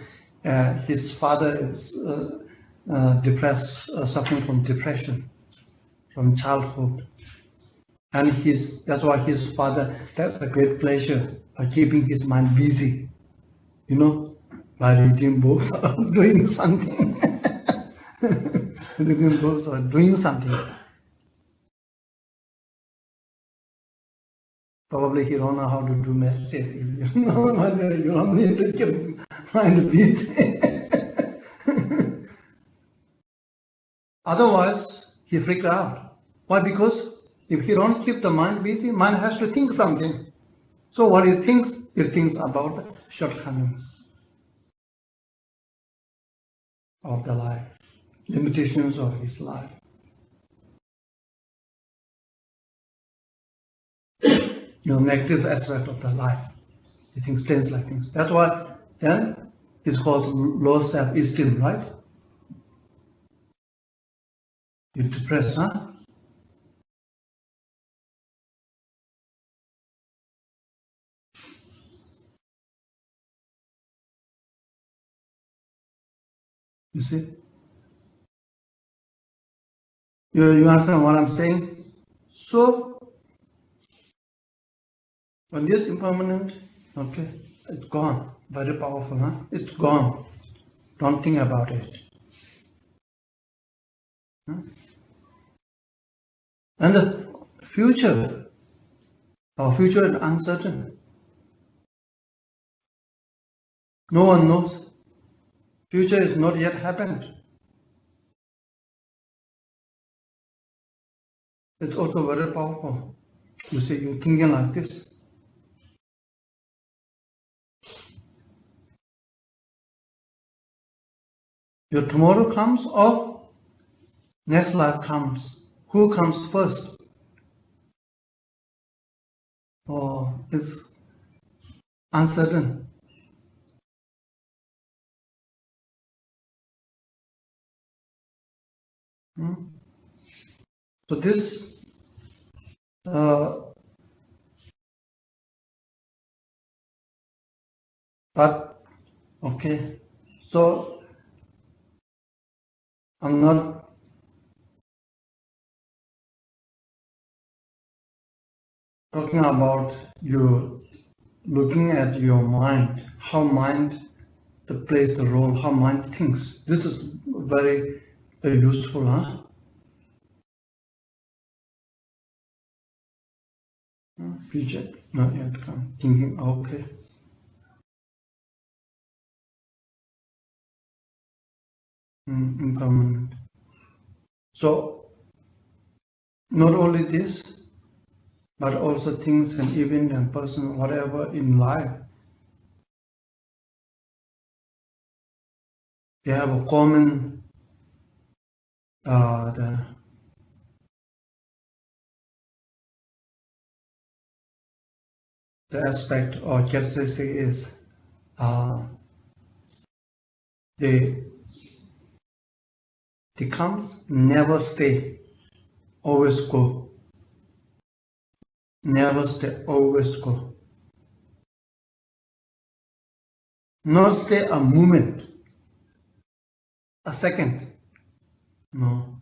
his father is depressed, suffering from depression from childhood, and that's why his father takes a great pleasure by keeping his mind busy. You know, by reading books or doing something. Reading books or doing something. Probably he don't know how to do message. You don't need to keep mind busy. Otherwise, he freaked out. Why? Because if he don't keep the mind busy, mind has to think something. So what it thinks about the shortcomings of the life, limitations of his life. Negative aspect of the life. He thinks things like things. That's why then it's called low self-esteem, right? You're depressed, huh? You see? You understand what I'm saying? So when this impermanent, okay, it's gone. Very powerful, huh? It's gone. Don't think about it. Huh? And the future, our future is uncertain. No one knows. Future is not yet happened. It's also very powerful. You see, you're thinking like this. Your tomorrow comes or next life comes. Who comes first? Oh, it's uncertain. So this but okay, so I'm not talking about you looking at your mind, how mind plays the role, how mind thinks. This is very useful, huh? Future, not yet come. Thinking, okay. Impermanent. So, not only this, but also things and event and person, whatever in life, they have a common the aspect or characteristic is they comes, never stay, always go. Never stay, always go. Not stay a moment, a second. No.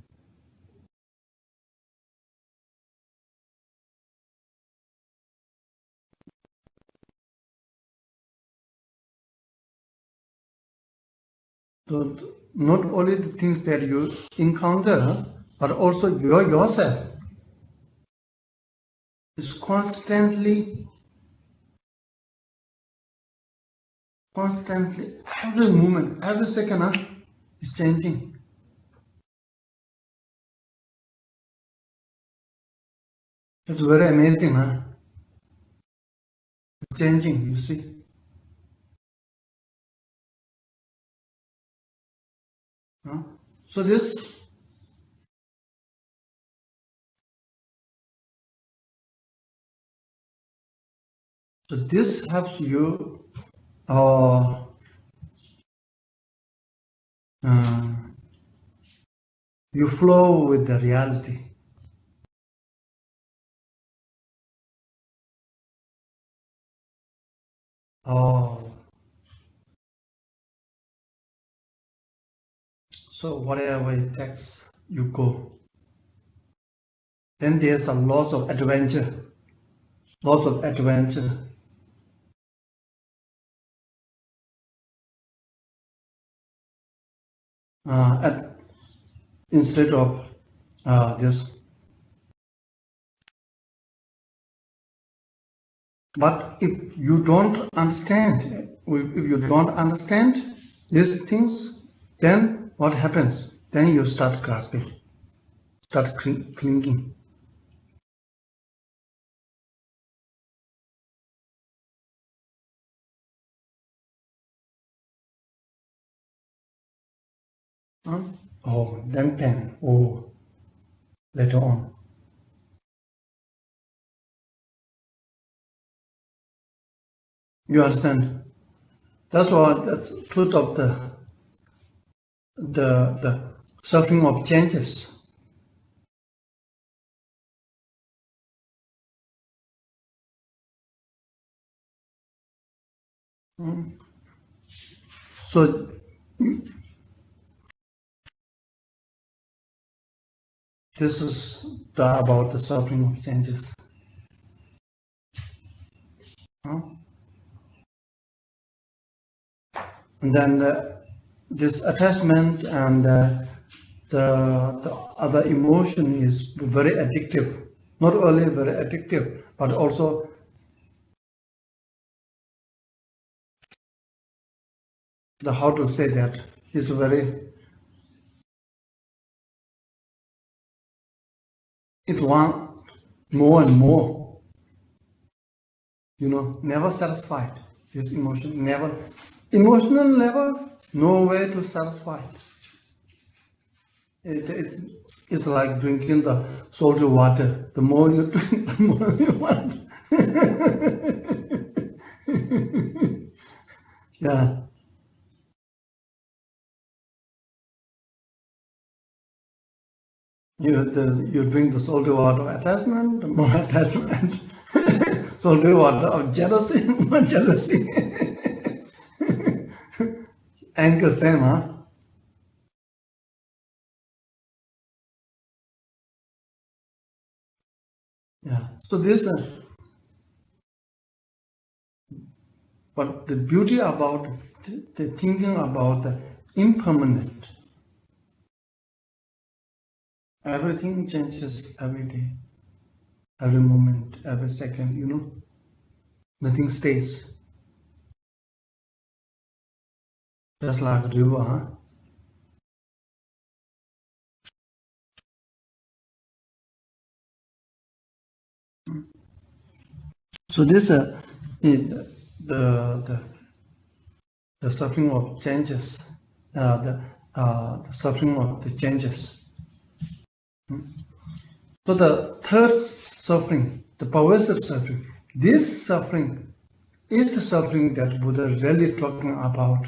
So not only the things that you encounter, but also yourself is constantly, every moment, every second is changing. It's very amazing, It's changing, you see. So this helps you you flow with the reality. So whatever it takes, you go. Then there's a lot of adventure. Instead of this. But if you don't understand, these things, then what happens? Then you start grasping, start clinging. Then later on. You understand? That's the truth of the suffering of changes. So this is about the suffering of changes. And then this attachment and the other emotion is very addictive. Not only very addictive, but also how to say that is very, it wants more and more, never satisfied. This emotional level, no way to satisfy. It's like drinking the salty water. The more you drink, the more you want. Yeah. You drink the salty water of attachment, the more attachment. Salty water of jealousy, more jealousy. Anger same, Yeah. So this, but the beauty about the thinking about the impermanent. Everything changes every day. every moment, every second, nothing stays. Just like a river, huh? So this is the suffering of changes, the suffering of the changes. So the third suffering, the pervasive suffering, this suffering is the suffering that Buddha is really talking about.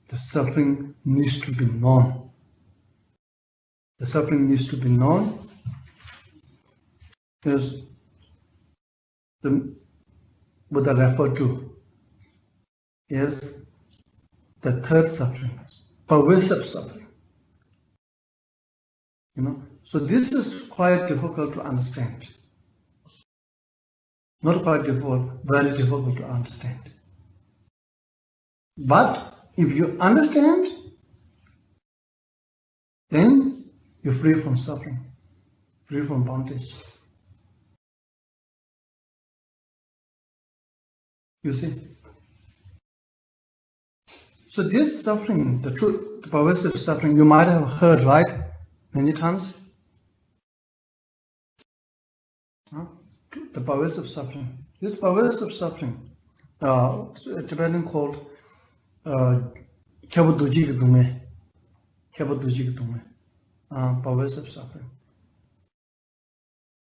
The suffering needs to be known. The suffering needs to be known. Is the Buddha referred to is the third suffering, pervasive suffering. So this is quite difficult to understand. Not quite difficult, very difficult to understand. But if you understand, then you're free from suffering, free from bondage. You see? So this suffering, the truth, the pervasive suffering, you might have heard, right? Many times. The pervasive suffering. This pervasive suffering, Tibetan called Kyabuduji Dume, pervasive suffering.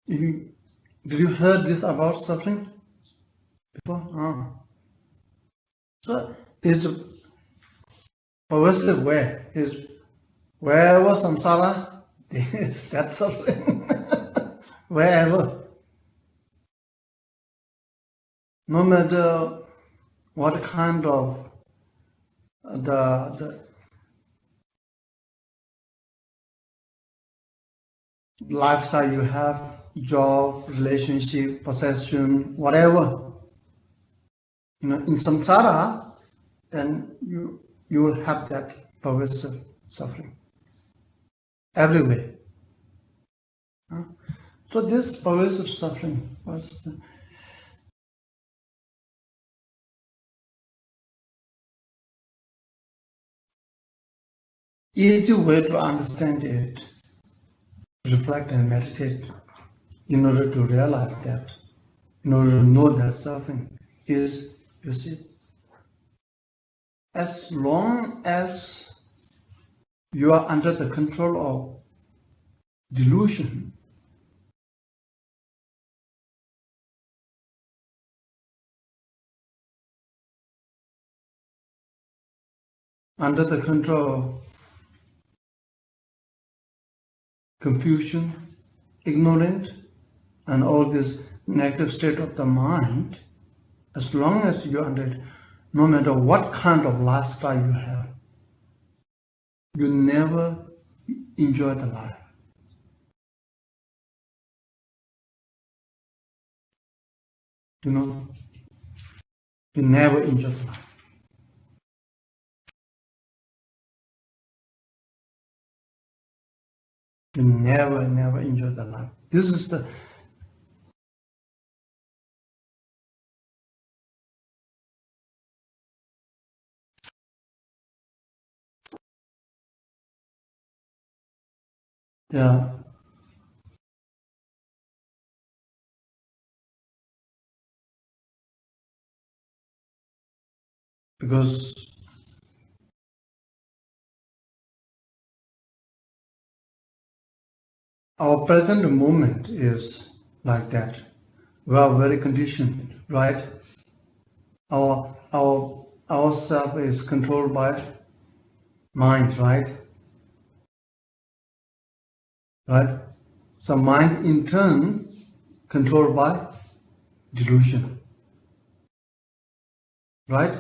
Did you heard this about suffering before? So it's a pervasive way. Is wherever samsara, is that suffering. Wherever. No matter what kind of the lifestyle you have, job, relationship, possession, whatever, in samsara, then you will have that pervasive suffering everywhere. So this pervasive suffering was easy way to understand it, reflect and meditate in order to realize that, in order to know that suffering is, you see, as long as you are under the control of delusion, under the control of confusion, ignorant, and all this negative state of the mind, as long as you're under it, no matter what kind of lifestyle you have, you never enjoy the life. You never enjoy the life. You never enjoy the life. This is the yeah. Because our present moment is like that. We are very conditioned, right? Our self is controlled by mind, right? Right? So mind in turn controlled by delusion, right?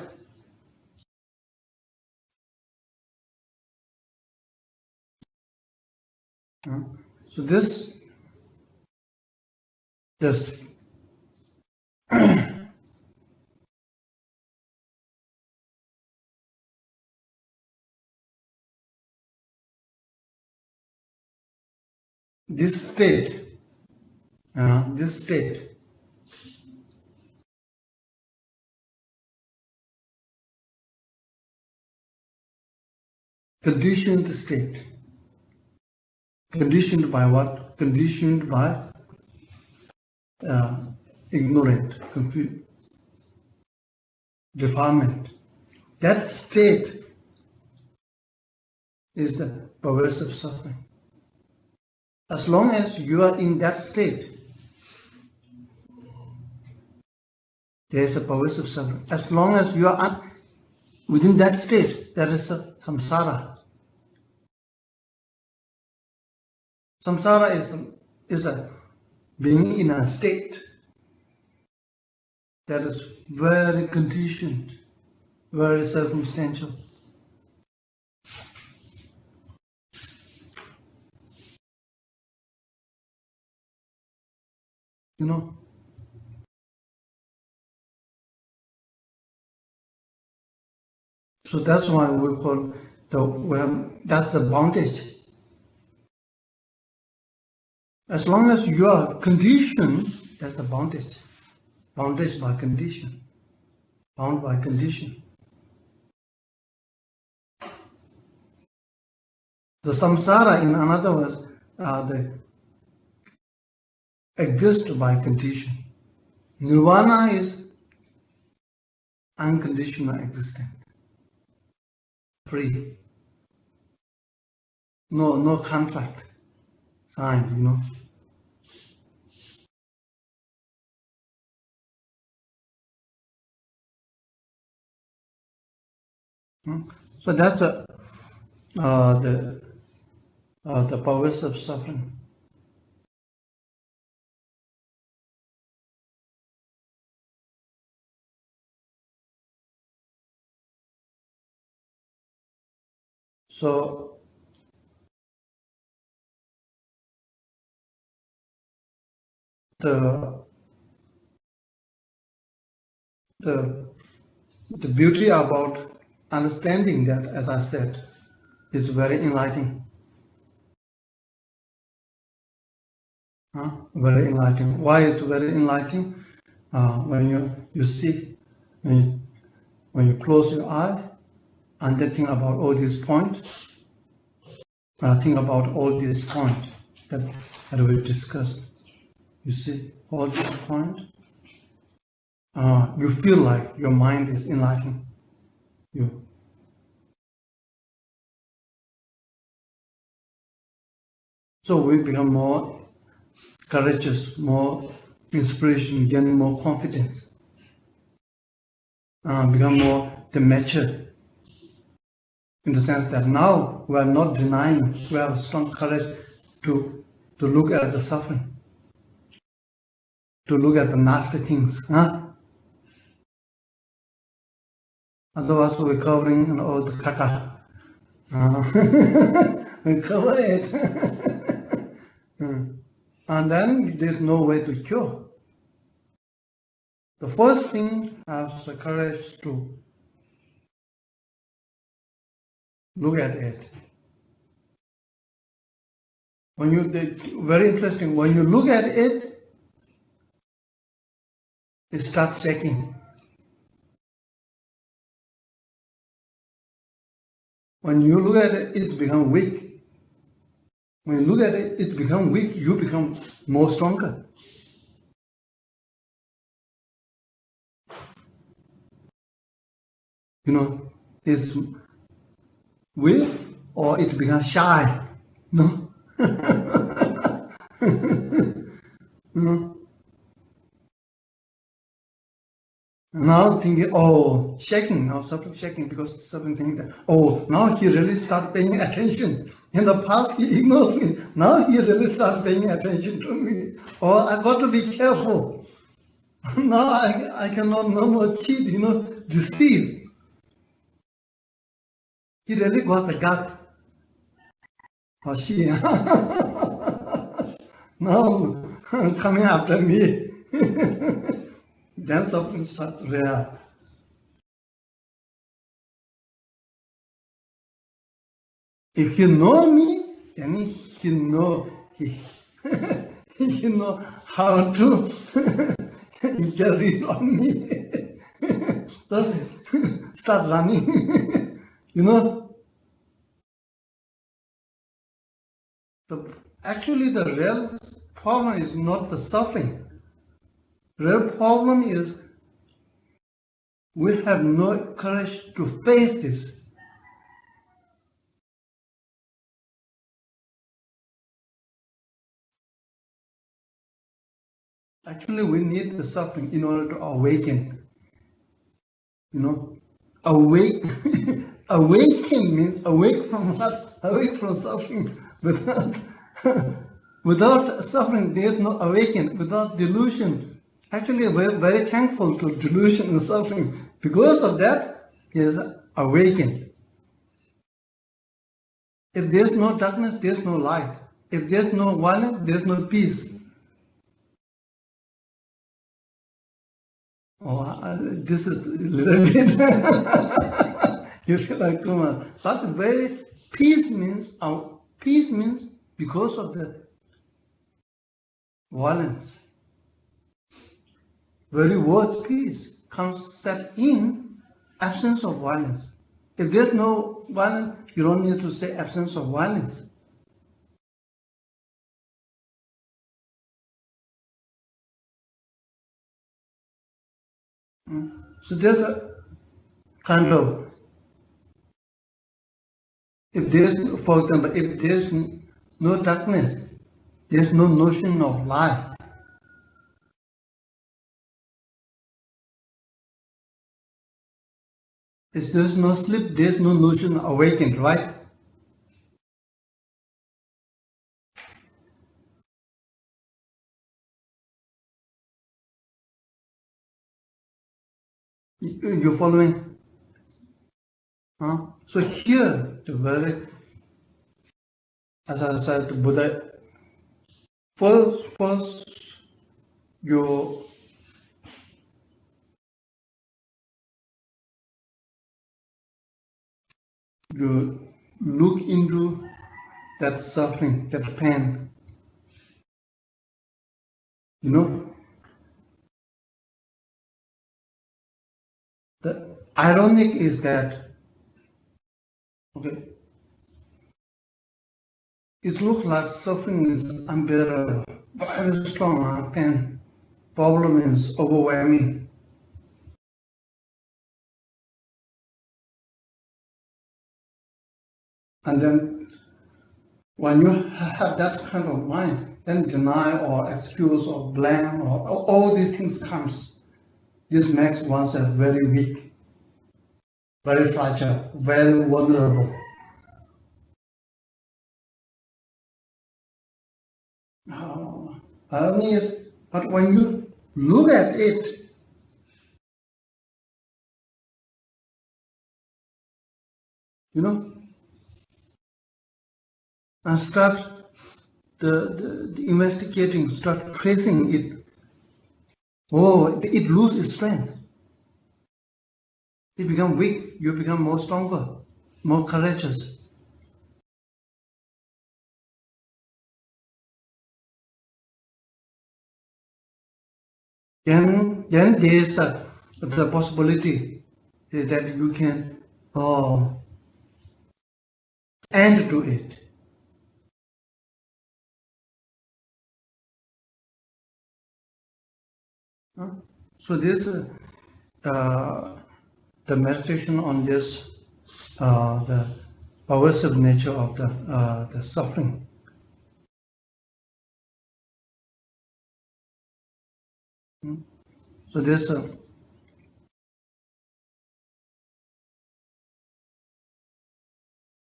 So this this state, this state. Conditioned state. Conditioned by what? Conditioned by ignorant, defilement. That state is the pervasive suffering. As long as you are in that state, there is a pervasive suffering. As long as you are within that state, there is a samsara. Samsara is a being in a state that is very conditioned, very circumstantial. You know. So that's why we call that's the bondage. As long as you are conditioned, that's the bondage. Bondage by condition. Bound by condition. The samsara, in another words, they exist by condition. Nirvana is unconditional existence. Free. No contract signed, you know. So that's the powers of suffering. So the beauty about understanding that, as I said, is very enlightening. Very enlightening. Why is it very enlightening? When you see, when you close your eye and then think about all these points, think about all these points that we discussed. You see all these points. You feel like your mind is enlightening you. So we become more courageous, more inspiration, gain more confidence, become more mature, in the sense that now we are not denying, we have strong courage to look at the suffering, to look at the nasty things. Otherwise we're covering all the kaka. We cover it. And then there's no way to cure. The first thing has the courage to look at it. Very interesting, when you look at it, it starts shaking. When you look at it, it becomes weak. When you look at it, it becomes weak, you become more stronger. You know, it's weak or it becomes shy. No? Now thinking, oh, shaking, now something shaking because something thinking that, oh, now he really started paying attention. In the past he ignores me. Now he really started paying attention to me. Oh, I got to be careful. Now I cannot no more cheat, deceive. He really got the gut. Or she. Now coming after me. Then something starts to react. If you know me, then he you know how to get rid of me. Just start running. You know, actually the real problem is not the suffering. Real problem is we have no courage to face this. Actually, we need the suffering in order to awaken. You know, awake. Awaken means awake from what? Awake from suffering. Without without suffering, there is no awaken. Without delusion, actually, we're very thankful to delusion and suffering. Because of that, is awakened. If there's no darkness, there's no light. If there's no violence, there's no peace. Oh, this is a little bit. You feel like too much. But very peace means because of the violence. Very word peace comes set in absence of violence. If there's no violence, you don't need to say absence of violence. So there's a kind of, if there's, for example, if there's no darkness, there's no notion of life. If there's no sleep, there's no notion of awakened, right? You following? Huh? So here, the very, as I said, Buddha, first you look into that suffering, that pain. You know, the ironic is that, okay, it looks like suffering is unbearable, very strong pain. Problem is overwhelming. And then when you have that kind of mind, then deny or excuse or blame or all these things comes. This makes oneself very weak, very fragile, very vulnerable. Irony is, but when you look at it, you know, and start the investigating, start tracing it. Oh, it loses strength. It become weak. You become more stronger, more courageous. Then there's the possibility that you can end to it. So this the meditation on this the aversive nature of the suffering. So there's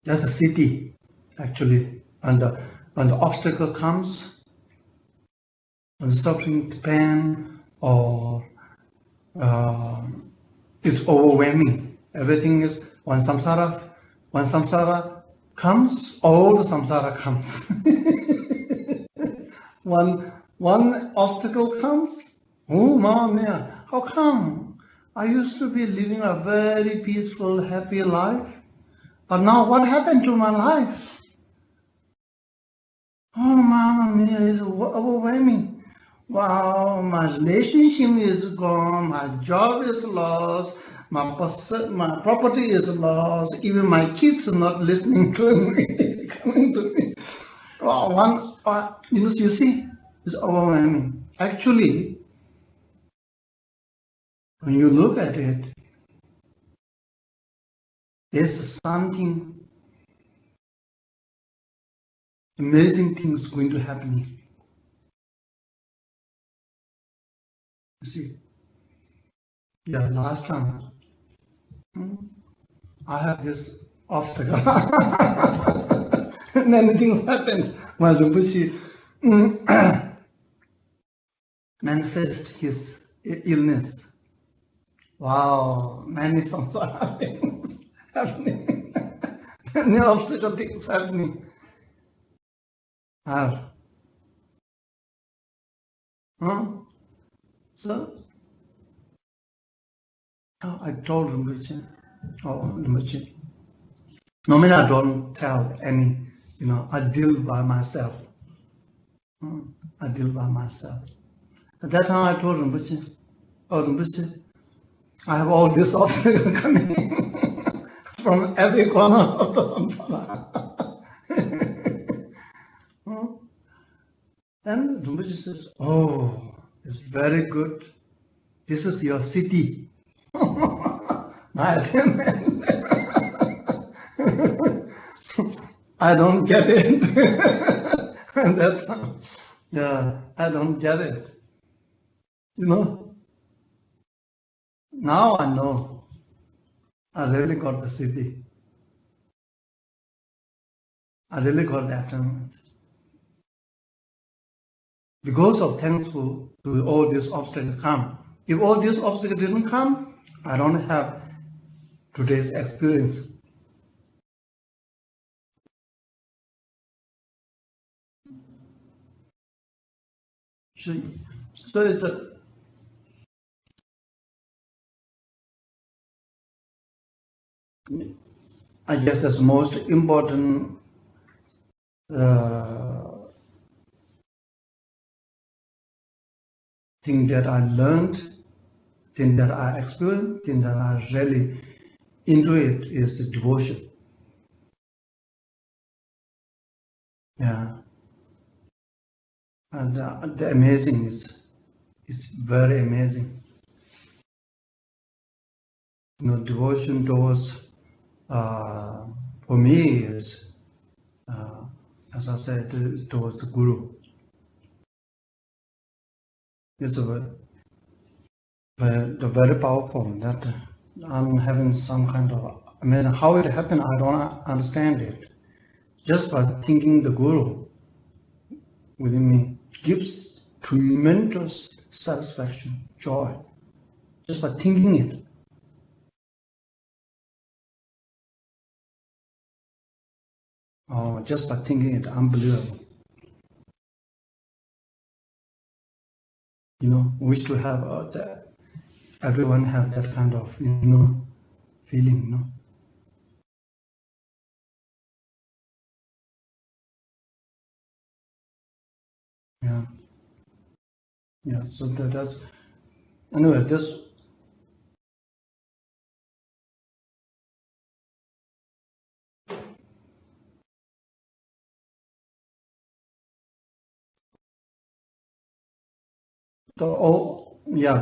a city actually, and when the obstacle comes, when the suffering, pain, or it's overwhelming. Everything is when samsara comes, all the samsara comes. One obstacle comes, oh mamma mia, how come? I used to be living a very peaceful, happy life, but now what happened to my life? Oh, Mamma Mia, it's overwhelming. Wow, my relationship is gone, my job is lost, my property is lost, even my kids are not listening to me, coming to me. You see, it's overwhelming. Actually, when you look at it, there's something amazing things going to happen. You see, yeah, last time I have this obstacle. Many things happened when Rinpoche manifest his illness. Wow, many samsara things happening. Many obstacle things happening. Huh? So I told Rinpoche, Rinpoche, normally I don't tell any, I deal by myself. I deal by myself. At that time I told Rinpoche, Rinpoche, I have all these obstacles coming from every corner of the samsara. Then Rinpoche says, oh, it's very good. This is your city. I don't get it. At that time, yeah, I don't get it. Now I know I really got the city. I really got the attainment. Because of thankful to all these obstacles come. If all these obstacles didn't come, I don't have today's experience. So it's I guess that's the most important thing that I learned, thing that I experienced, thing that I really into it is the devotion. Yeah, and the amazing is it's very amazing. Devotion towards for me is as I said towards the Guru. It's very powerful that I'm having some kind of, how it happened, I don't understand it. Just by thinking the Guru within me gives tremendous satisfaction, joy, just by thinking it. Oh, just by thinking it, unbelievable. Wish to have everyone have that kind of, feeling, Yeah. Yeah, so that's, anyway, just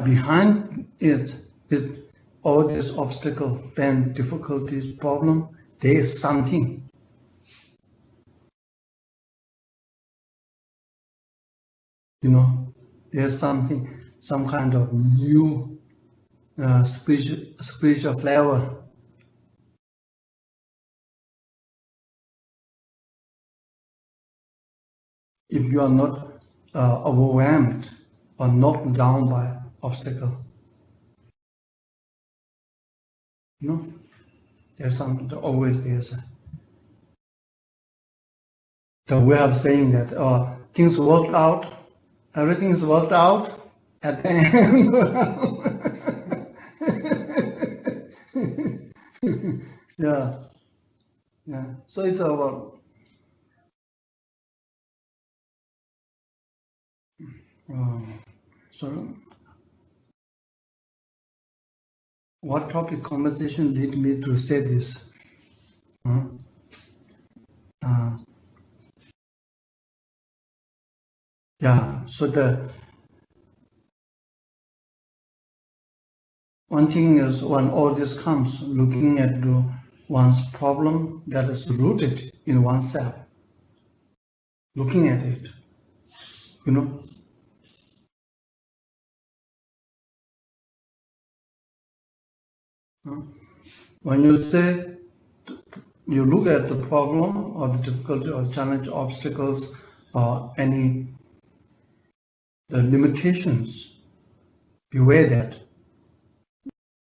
behind it is all this obstacle, pain, difficulties, problem, there is something. There's something, some kind of new spiritual flavor. If you are not overwhelmed or knocked down by obstacle, there's always there's the way of saying that things worked out, everything is worked out at the end. Yeah. So it's about So, what topic conversation lead me to say this? Yeah, so the one thing is when all this comes, looking at one's problem that is rooted in oneself, looking at it, you know. When you say you look at the problem or the difficulty or challenge, obstacles, or any the limitations, beware that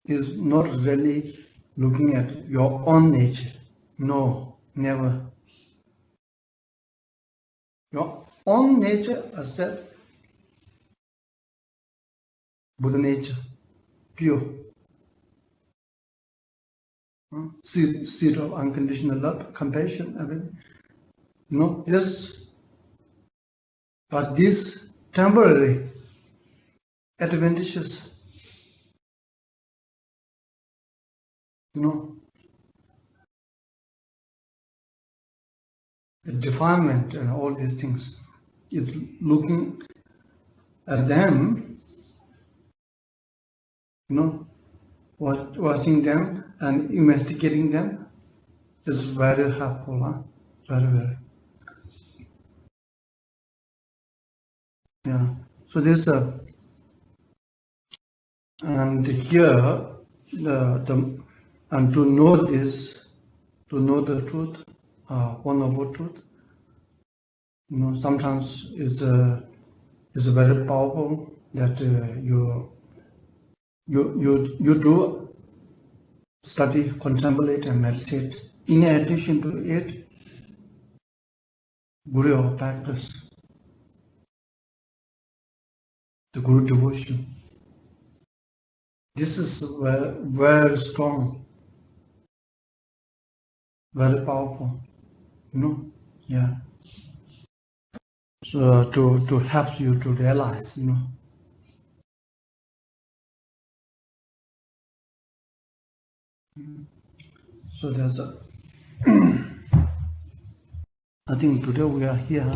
is not really looking at your own nature. No, never. Your own nature, as said, Buddha nature, pure. Seed of unconditional love, compassion, everything. Yes, but this temporary advantageous, the defilement and all these things. It's looking at them, watching them and investigating them is very helpful, very, very. Yeah. So this, and here, and to know this, to know the truth, one about truth, sometimes it's very powerful that you do study, contemplate, and meditate. In addition to it, Guru practice, the Guru devotion. This is very strong, very powerful, yeah. So to help you to realize, So there's a. I think today we are here,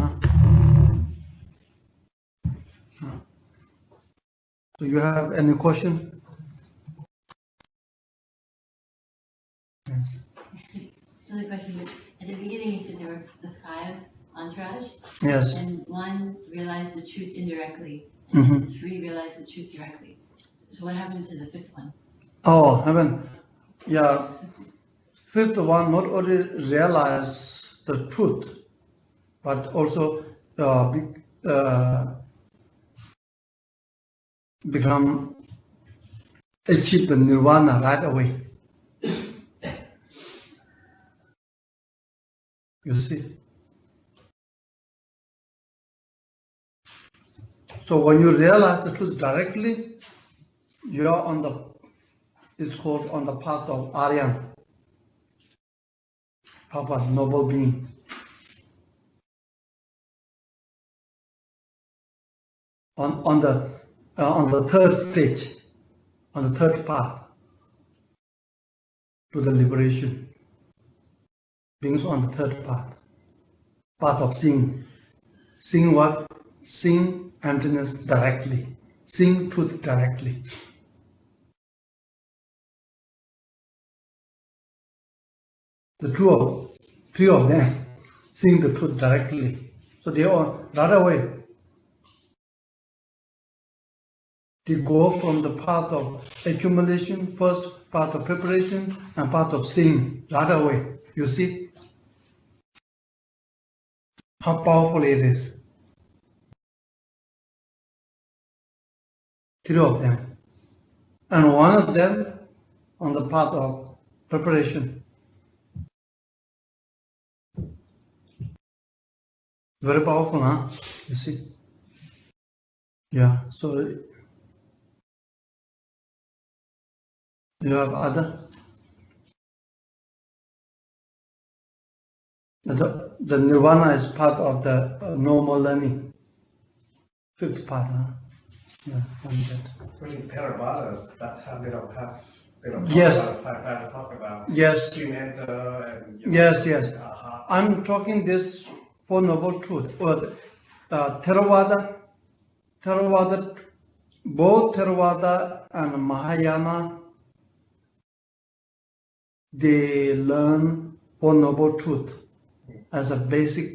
So you have any question? Yes. So the question is, at the beginning you said there were the 5 entourage. Yes. And 1 realized the truth indirectly, and 3 realized the truth directly. So what happened to the 5th one? Oh, heaven. Yeah. 5th one not only realize the truth, but also become achieve the nirvana right away. You see. So when you realize the truth directly, you are on the, it's called on the path of Aryan, Papa, noble being. On the 3rd stage, on the 3rd path to the liberation, beings on the 3rd path of seeing. Seeing what? Seeing emptiness directly, seeing truth directly. The 3 of them seeing the truth directly. So they are right away. They go from the path of accumulation, first path of preparation, and path of seeing right away. You see how powerful it is. 3 of them. And 1 of them on the path of preparation. Very powerful, huh? You see? Yeah, so you have other? The nirvana is part of the normal learning. fifth part, huh? Yeah, only that. Really, Theravadas, that time they don't talk Yes. about five paths, they talk about Yes. Jin enter and Yes, yes. Aha. I'm talking this Four Noble Truth. Or Theravada, both Theravada and Mahayana, they learn Four Noble Truth as a basic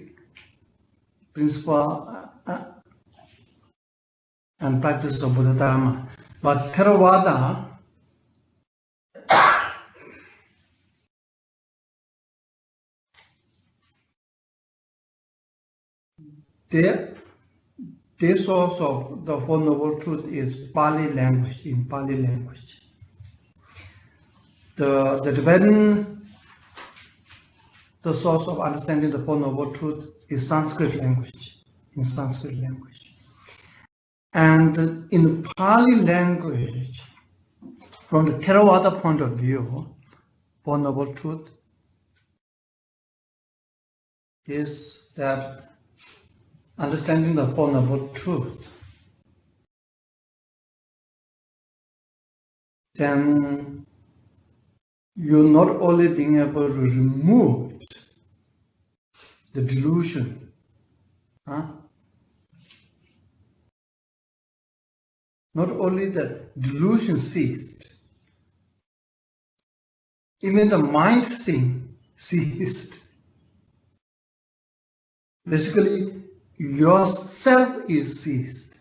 principle and practice of Buddha Dharma. But Theravada, their source of the Four Noble Truth is Pali language, in Pali language. The Tibetan, the source of understanding the Four Noble Truth is Sanskrit language, in Sanskrit language. And in Pali language, from the Theravada point of view, Four Noble Truth is that understanding the Four Noble Truth, then you're not only being able to remove the delusion, huh? Not only the delusion ceased, even the mind ceased. Basically, yourself is ceased.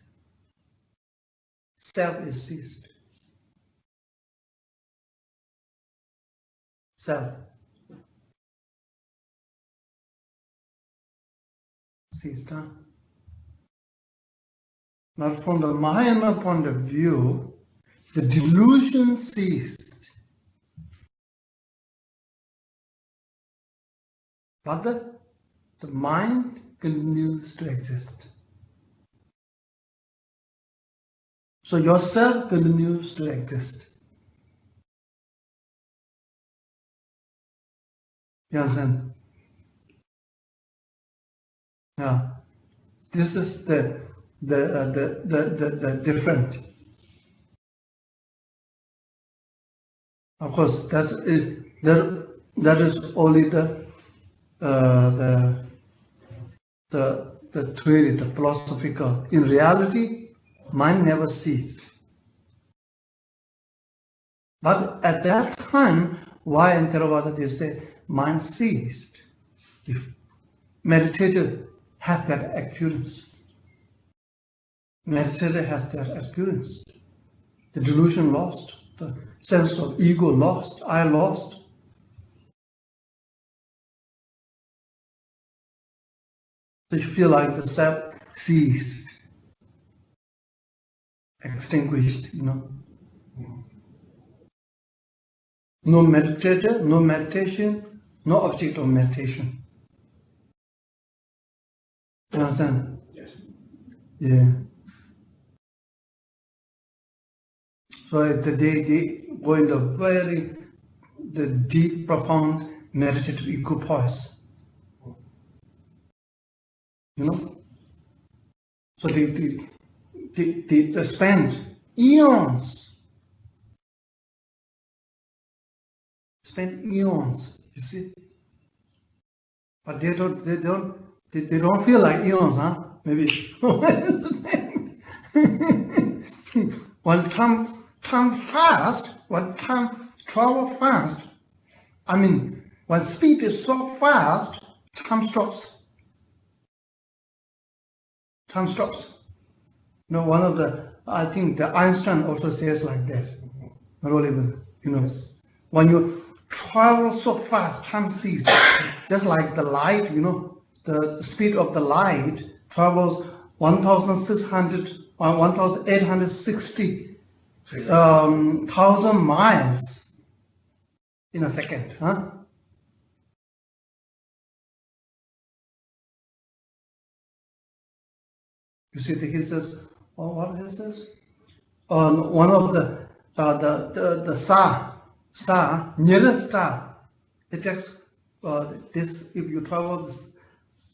Self is ceased. Self ceased, huh? But from the Mahayana point of view, the delusion ceased. But the mind continues to exist. So yourself continues to exist. You understand? Yeah. This is the different. Of course, that is only the theory, the philosophical. In reality, mind never ceased. But at that time, why in Theravada they say mind ceased? If meditator has that experience. Meditator has that experience. The delusion lost, the sense of ego lost, I lost. So you feel like the self ceased, extinguished, you know. No meditator, no meditation, no object of meditation. You understand? Yes. Yeah. So they go into the deep, profound meditative equipoise. You know? So they spend eons. You see? But they don't feel like eons, huh? Maybe. When time fast, when time travel fast, I mean, when speed is so fast, time stops. Time stops. You know, I think the Einstein also says like this. Not only, you know, when you travel so fast, time ceases. Just like the light, you know, the speed of the light travels 1,860 thousand miles in a second, huh? You see, he says, oh, what he says? One of the star, nearest star, it takes this, if you travel the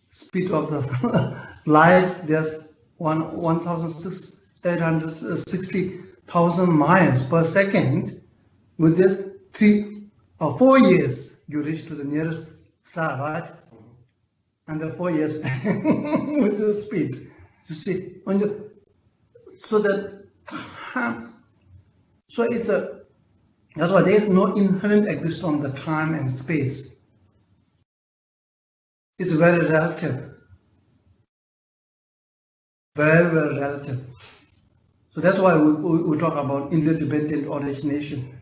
speed of the light, there's 1,860,000 miles per second. With this 3 or 4 years, you reach to the nearest star, right? And the 4 years with the speed. You see, when you, so that so it's a, that's why there is no inherent existence on the time and space. It's very relative. Very, very relative. So that's why we talk about interdependent origination.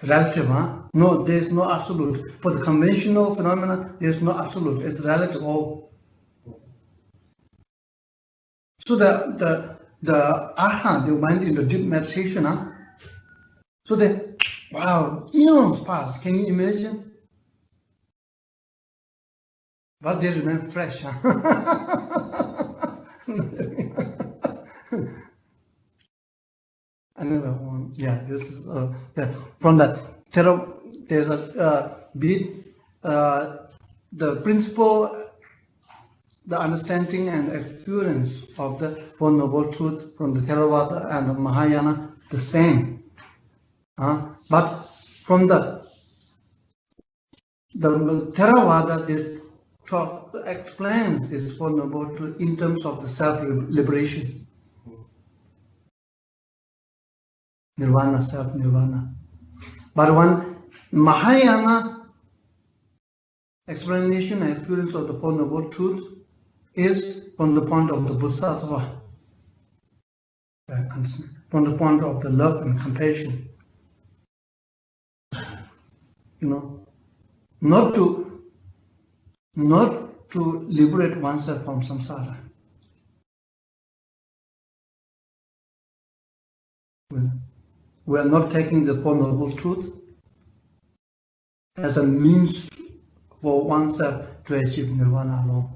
Relative, huh? No, there's no absolute. For the conventional phenomena, there's no absolute. It's relative. Oh. So the aha, they went into deep meditation, huh? So they, wow, eons passed. Can you imagine? But they remain fresh, huh? Another one, yeah, this is from the there's a bit the principle, the understanding and experience of the Four Noble Truth from the Theravada and the Mahayana the same, but from the Theravada they explains this Four Noble Truth in terms of the self-liberation. Nirvana, self-nirvana. But one Mahayana explanation and experience of the Four Noble Truth is from the point of the Bodhisattva, from the point of the love and compassion. You know, not to liberate oneself from samsara. We are not taking the Four Noble Truth as a means for oneself to achieve nirvana alone.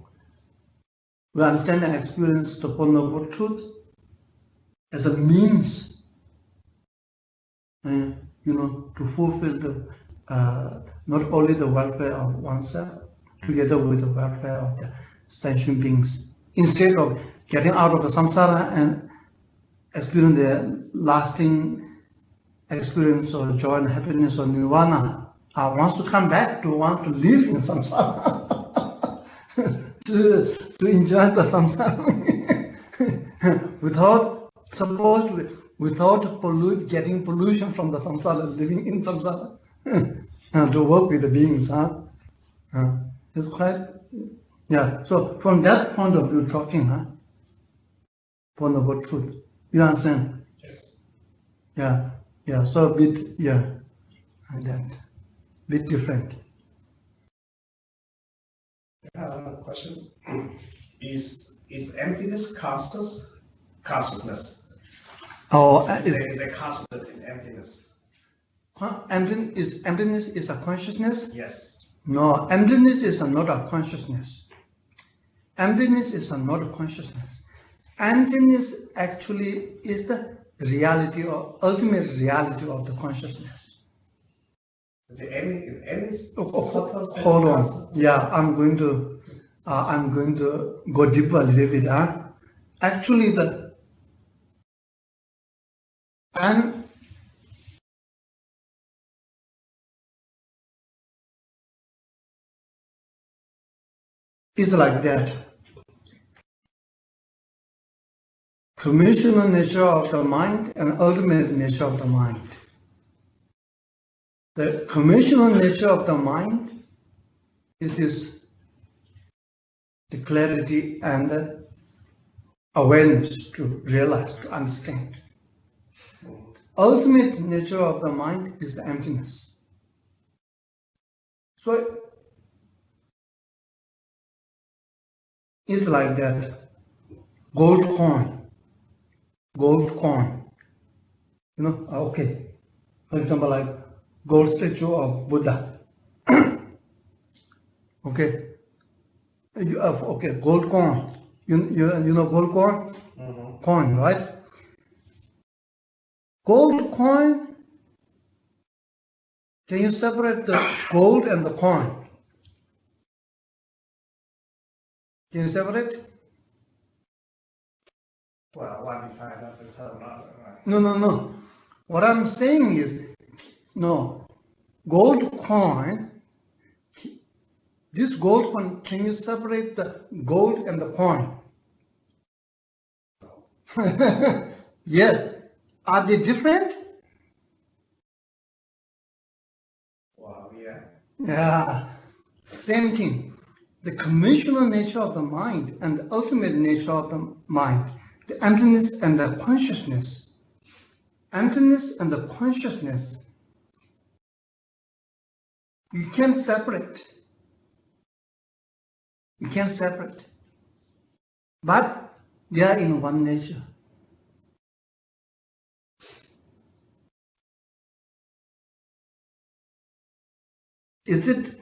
We understand and experience the Four Noble Truth as a means, to fulfill the not only the welfare of oneself, together with the welfare of the sentient beings. Instead of getting out of the samsara and experience the lasting experience of joy and happiness or nirvana, wants to come back to want to live in samsara, to enjoy the samsara without getting pollution from the samsara, living in samsara, to work with the beings. It's quite, yeah. So from that point of view, talking, Four Noble Truth. You understand? Yes. Yeah. So a bit, and that bit different. I have another question. Is emptiness consciousness? Oh, Is a constant in emptiness? Emptiness is a consciousness? Yes. No, emptiness is not a consciousness. Emptiness is not a consciousness. Emptiness actually is the reality or ultimate reality of the consciousness. Hold on. Yeah, I'm going to go deeper a little bit. Actually, it's like that. Commissional nature of the mind and ultimate nature of the mind. The commissional nature of the mind is this, the clarity and the awareness to realize, to understand. Ultimate nature of the mind is the emptiness. So it's like that. Gold coin. Okay. For example, like gold statue of Buddha. Okay. Okay, gold coin. You know gold coin? Mm-hmm. Coin, right? Gold coin. Can you separate the gold and the coin? Can you separate? Well, one define that the term, right? No. What I'm saying is, no, gold coin, this gold coin, can you separate the gold and the coin? Yes. Are they different? Well, yeah. Yeah. Same thing. The conventional nature of the mind and the ultimate nature of the mind, the emptiness and the consciousness. Emptiness and the consciousness, you can't separate. You can't separate. But they are in one nature. Is it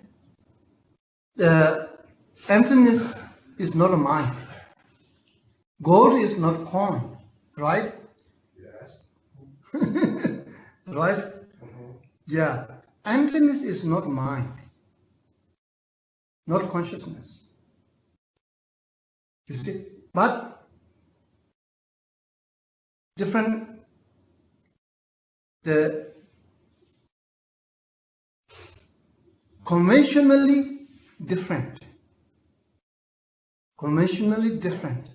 emptiness is not a mind. Gold is not coin, right? Yes. Right? Mhm. Yeah. Emptiness is not mind, not consciousness. You see? But different, the conventionally different. Conventionally different.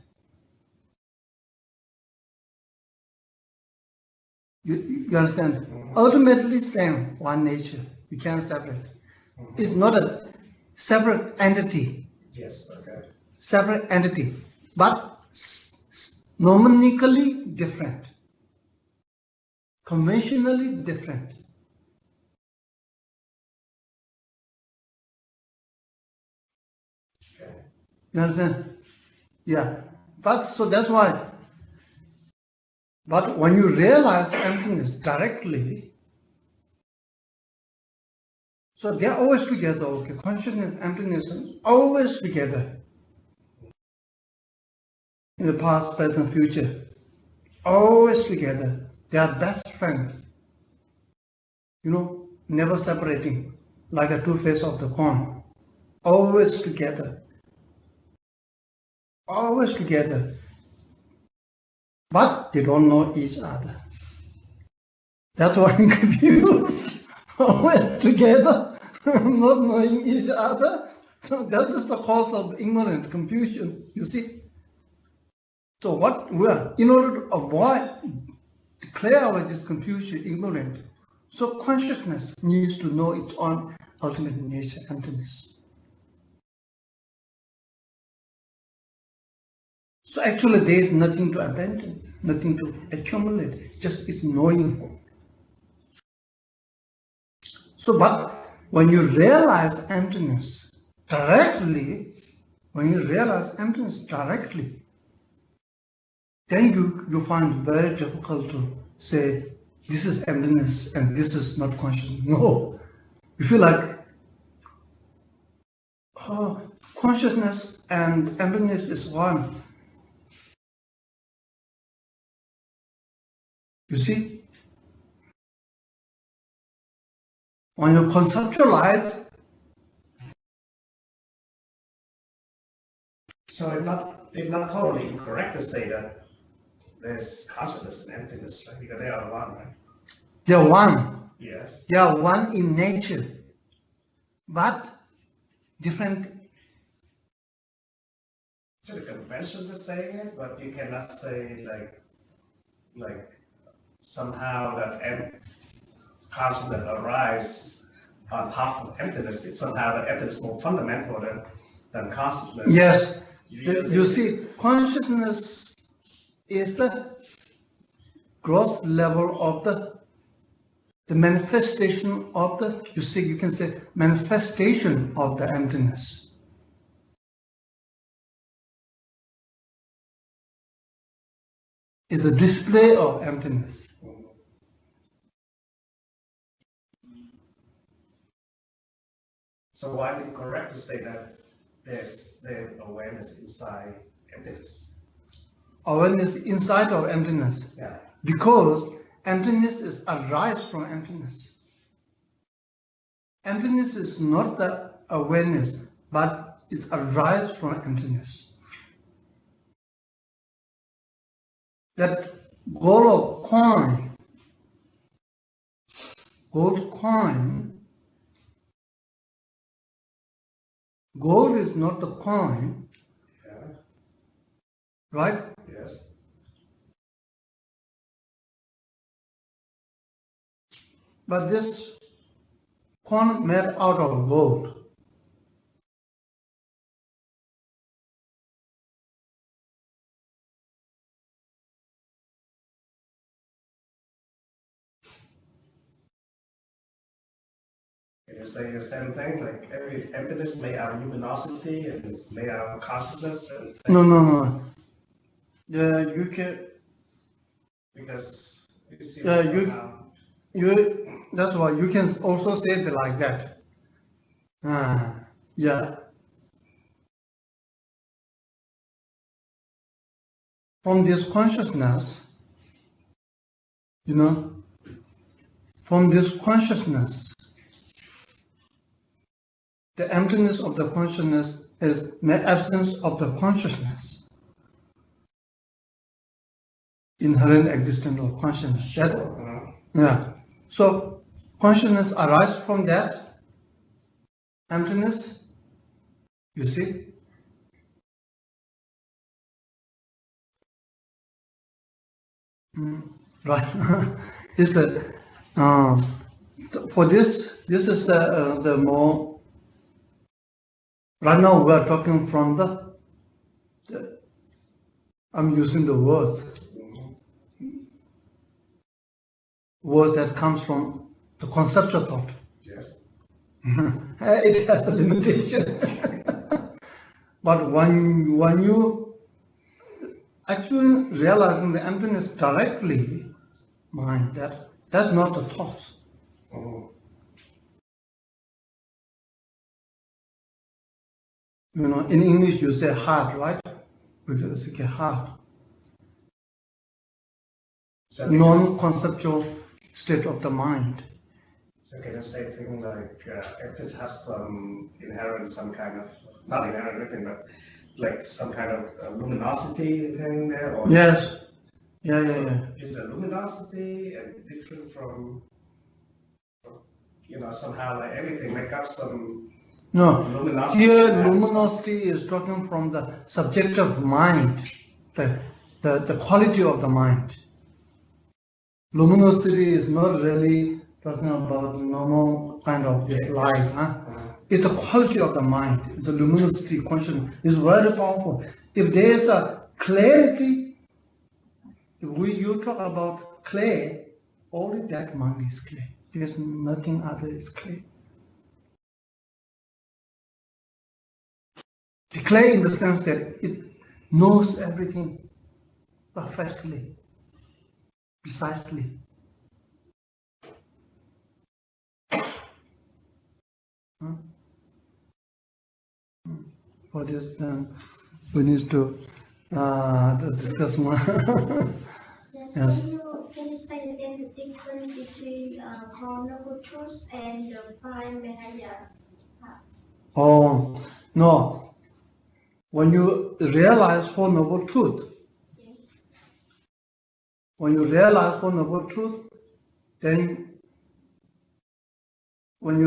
You understand? Ultimately same, one nature. You can't separate. It's not a separate entity, Yes, okay. separate entity, but nomenically different, conventionally different. Okay. You understand? Yeah. But so that's why. But when you realize emptiness directly, so they're always together, okay? Consciousness, emptiness, always together. In the past, present, future, always together. They are best friends. You know, never separating, like a two face of the coin. Always together. Always together. But they don't know each other. That's why I'm confused. Always together, not knowing each other. So that is the cause of ignorance, confusion, you see. So what well, in order to avoid, to clear away this confusion, ignorance, so consciousness needs to know its own ultimate nature, emptiness. So actually there is nothing to abandon, nothing to accumulate, just it's knowing. So but when you realize emptiness directly, then you find very difficult to say this is emptiness and this is not consciousness. No. You feel like consciousness and emptiness is one. You see? When you conceptualize, So it's not totally incorrect to say that there's consciousness and emptiness, right? Because they are one, right? they're one. Yes. They are one in nature, but different. It's a convention to say it, but you cannot say like somehow that consciousness arise on top of emptiness. It's somehow that emptiness is more fundamental than consciousness. Yes. You You see, consciousness is the gross level of the manifestation of the, you see, you can say manifestation of the emptiness. Is a display of emptiness. So why is it correct to say that there's the awareness inside emptiness? Awareness inside of emptiness. Yeah. Because emptiness is arise from emptiness. Emptiness is not the awareness, but it's arise from emptiness. that gold coin, gold is not the coin, Yeah. right? Yes. But this coin made out of gold. Can you say the same thing? Like every emptiness may have luminosity and may have consciousness and No. Yeah, you can. because you see Yeah, somehow- that's why you can also say it like that. Yeah. From this consciousness, from this consciousness, the emptiness of the consciousness is the absence of the consciousness, inherent existence of consciousness. Yeah. So consciousness arises from that emptiness, you see. Right. It's for this is the more, right now we are talking from I'm using the words that comes from the conceptual thought. Yes. It has a limitation. But when you actually realizing the emptiness directly, mind, that's not the thought. In English you say heart, right? Because it's a heart. So Non-conceptual state of the mind. So can you say thing like if it has some inherent, some kind of, not inherent anything, but like some kind of luminosity thing there? Or Yes. Yeah. Is the luminosity different from, somehow like everything make up some No. luminosity? Here, luminosity is talking from the subjective mind, the quality of the mind. Luminosity is not really talking about normal kind of this light. It's the quality of the mind. The luminosity consciousness is very powerful. If there is a clarity, if you talk about clay, only that mind is clay. There's nothing other is clay. The clay in the sense that it knows everything perfectly, precisely. For this, we need to discuss more. Yes. Can you say again the difference between Four Noble Truths and the Five Mahayana? Oh, no. When you realize Four Noble Truth, then when you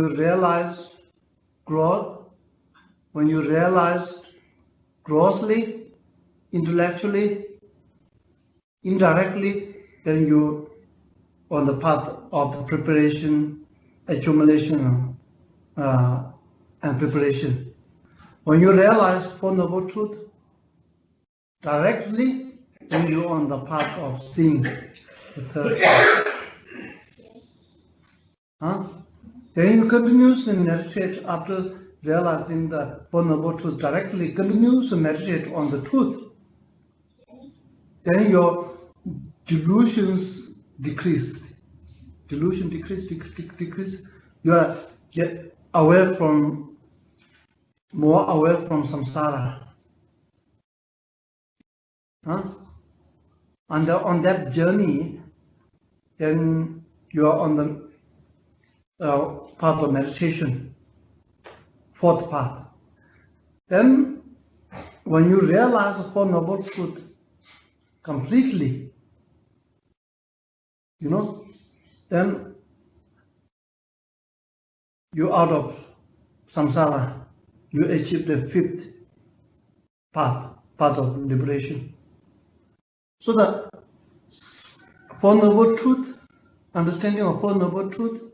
realize growth, when you realize grossly, intellectually, indirectly, then you on the path of the preparation, accumulation, and preparation. When you realize Four Noble Truth directly, then you're on the path of seeing the third path. Then you continuously meditate after realizing the Four Noble Truth directly, continuously meditate on the truth. Then your delusions decrease. Delusion decrease. You are more away from samsara. And on that journey, then you are on the path of meditation, fourth path. Then when you realize the Four Noble Truth completely, you know, then you out of samsara, you achieve the fifth path of liberation. So the Four Noble Truth, understanding of Four Noble Truth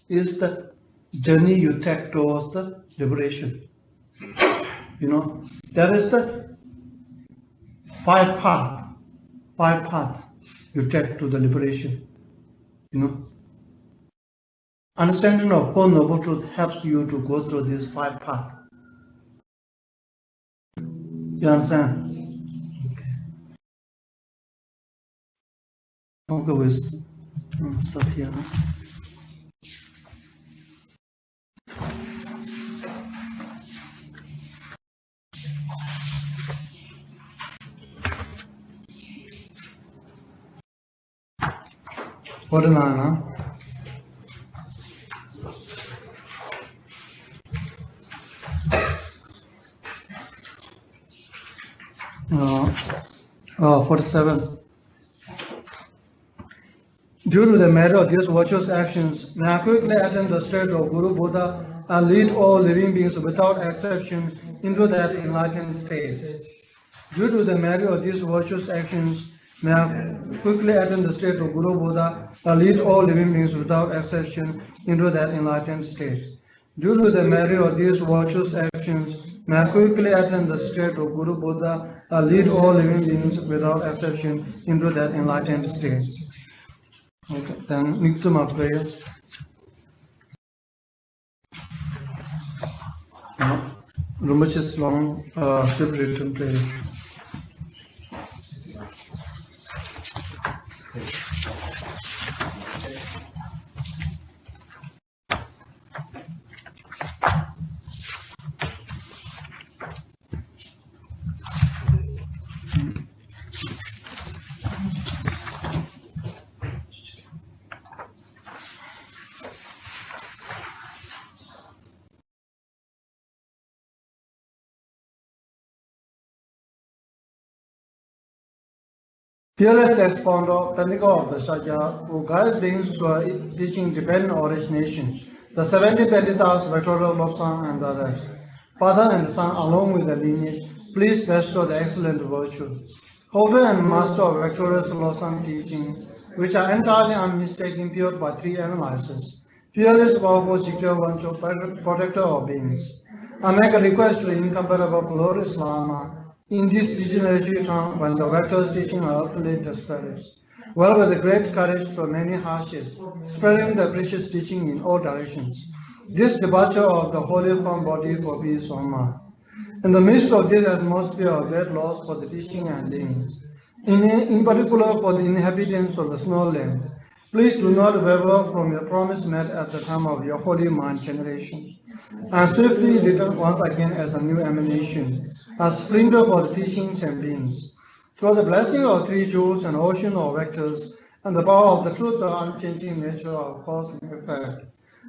is the journey you take towards the liberation. You know, there is the five path you take to the liberation. You know, understanding of Four Noble Truth helps you to go through these five paths. You understand? Okay, we'll stop here. What an honor. Uh, 47. Due to the merit of these virtuous actions, may I quickly attain the state of Guru Buddha and lead all living beings without exception into that enlightened state. Due to the merit of these virtuous actions, may I quickly attain the state of Guru Buddha and lead all living beings without exception into that enlightened state. Due to the merit of these virtuous actions, may I quickly attain the state of Guru Buddha and lead all living beings without exception into that enlightened state. Okay, then Niktuma prayer. Rumach's long script written prayer. Fearless expounder, Pentecostal of the Satya, who guides beings through teaching Tibetan origination, the 70 Penditas, Vectoral Lobsang, and the rest. Father and Son, along with the lineage, please bestow the excellent virtue. Holder and master of Vectoral Lobsang teaching, which are entirely unmistaken, pure by three analyses. Fearless, powerful, secure, virtual, protector of beings. I make a request to the incomparable glorious Lama, in this degenerative time when the Vector's teaching are utterly desperate, well with a great courage for many hardships, spreading the precious teaching in all directions. This departure of the holy form body for peace on man. In the midst of this atmosphere of great loss for the teaching and beings, in particular for the inhabitants of the snow land, please do not waver from your promise made at the time of your holy mind generation, and swiftly return once again as a new emanation, as splinter for the teachings and beings. Through the blessing of three jewels and ocean of vectors, and the power of the truth, the unchanging nature of cause and effect,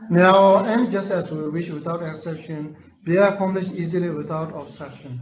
may our end, just as we wish without exception, be accomplished easily without obstruction.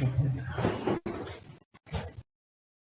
Okay.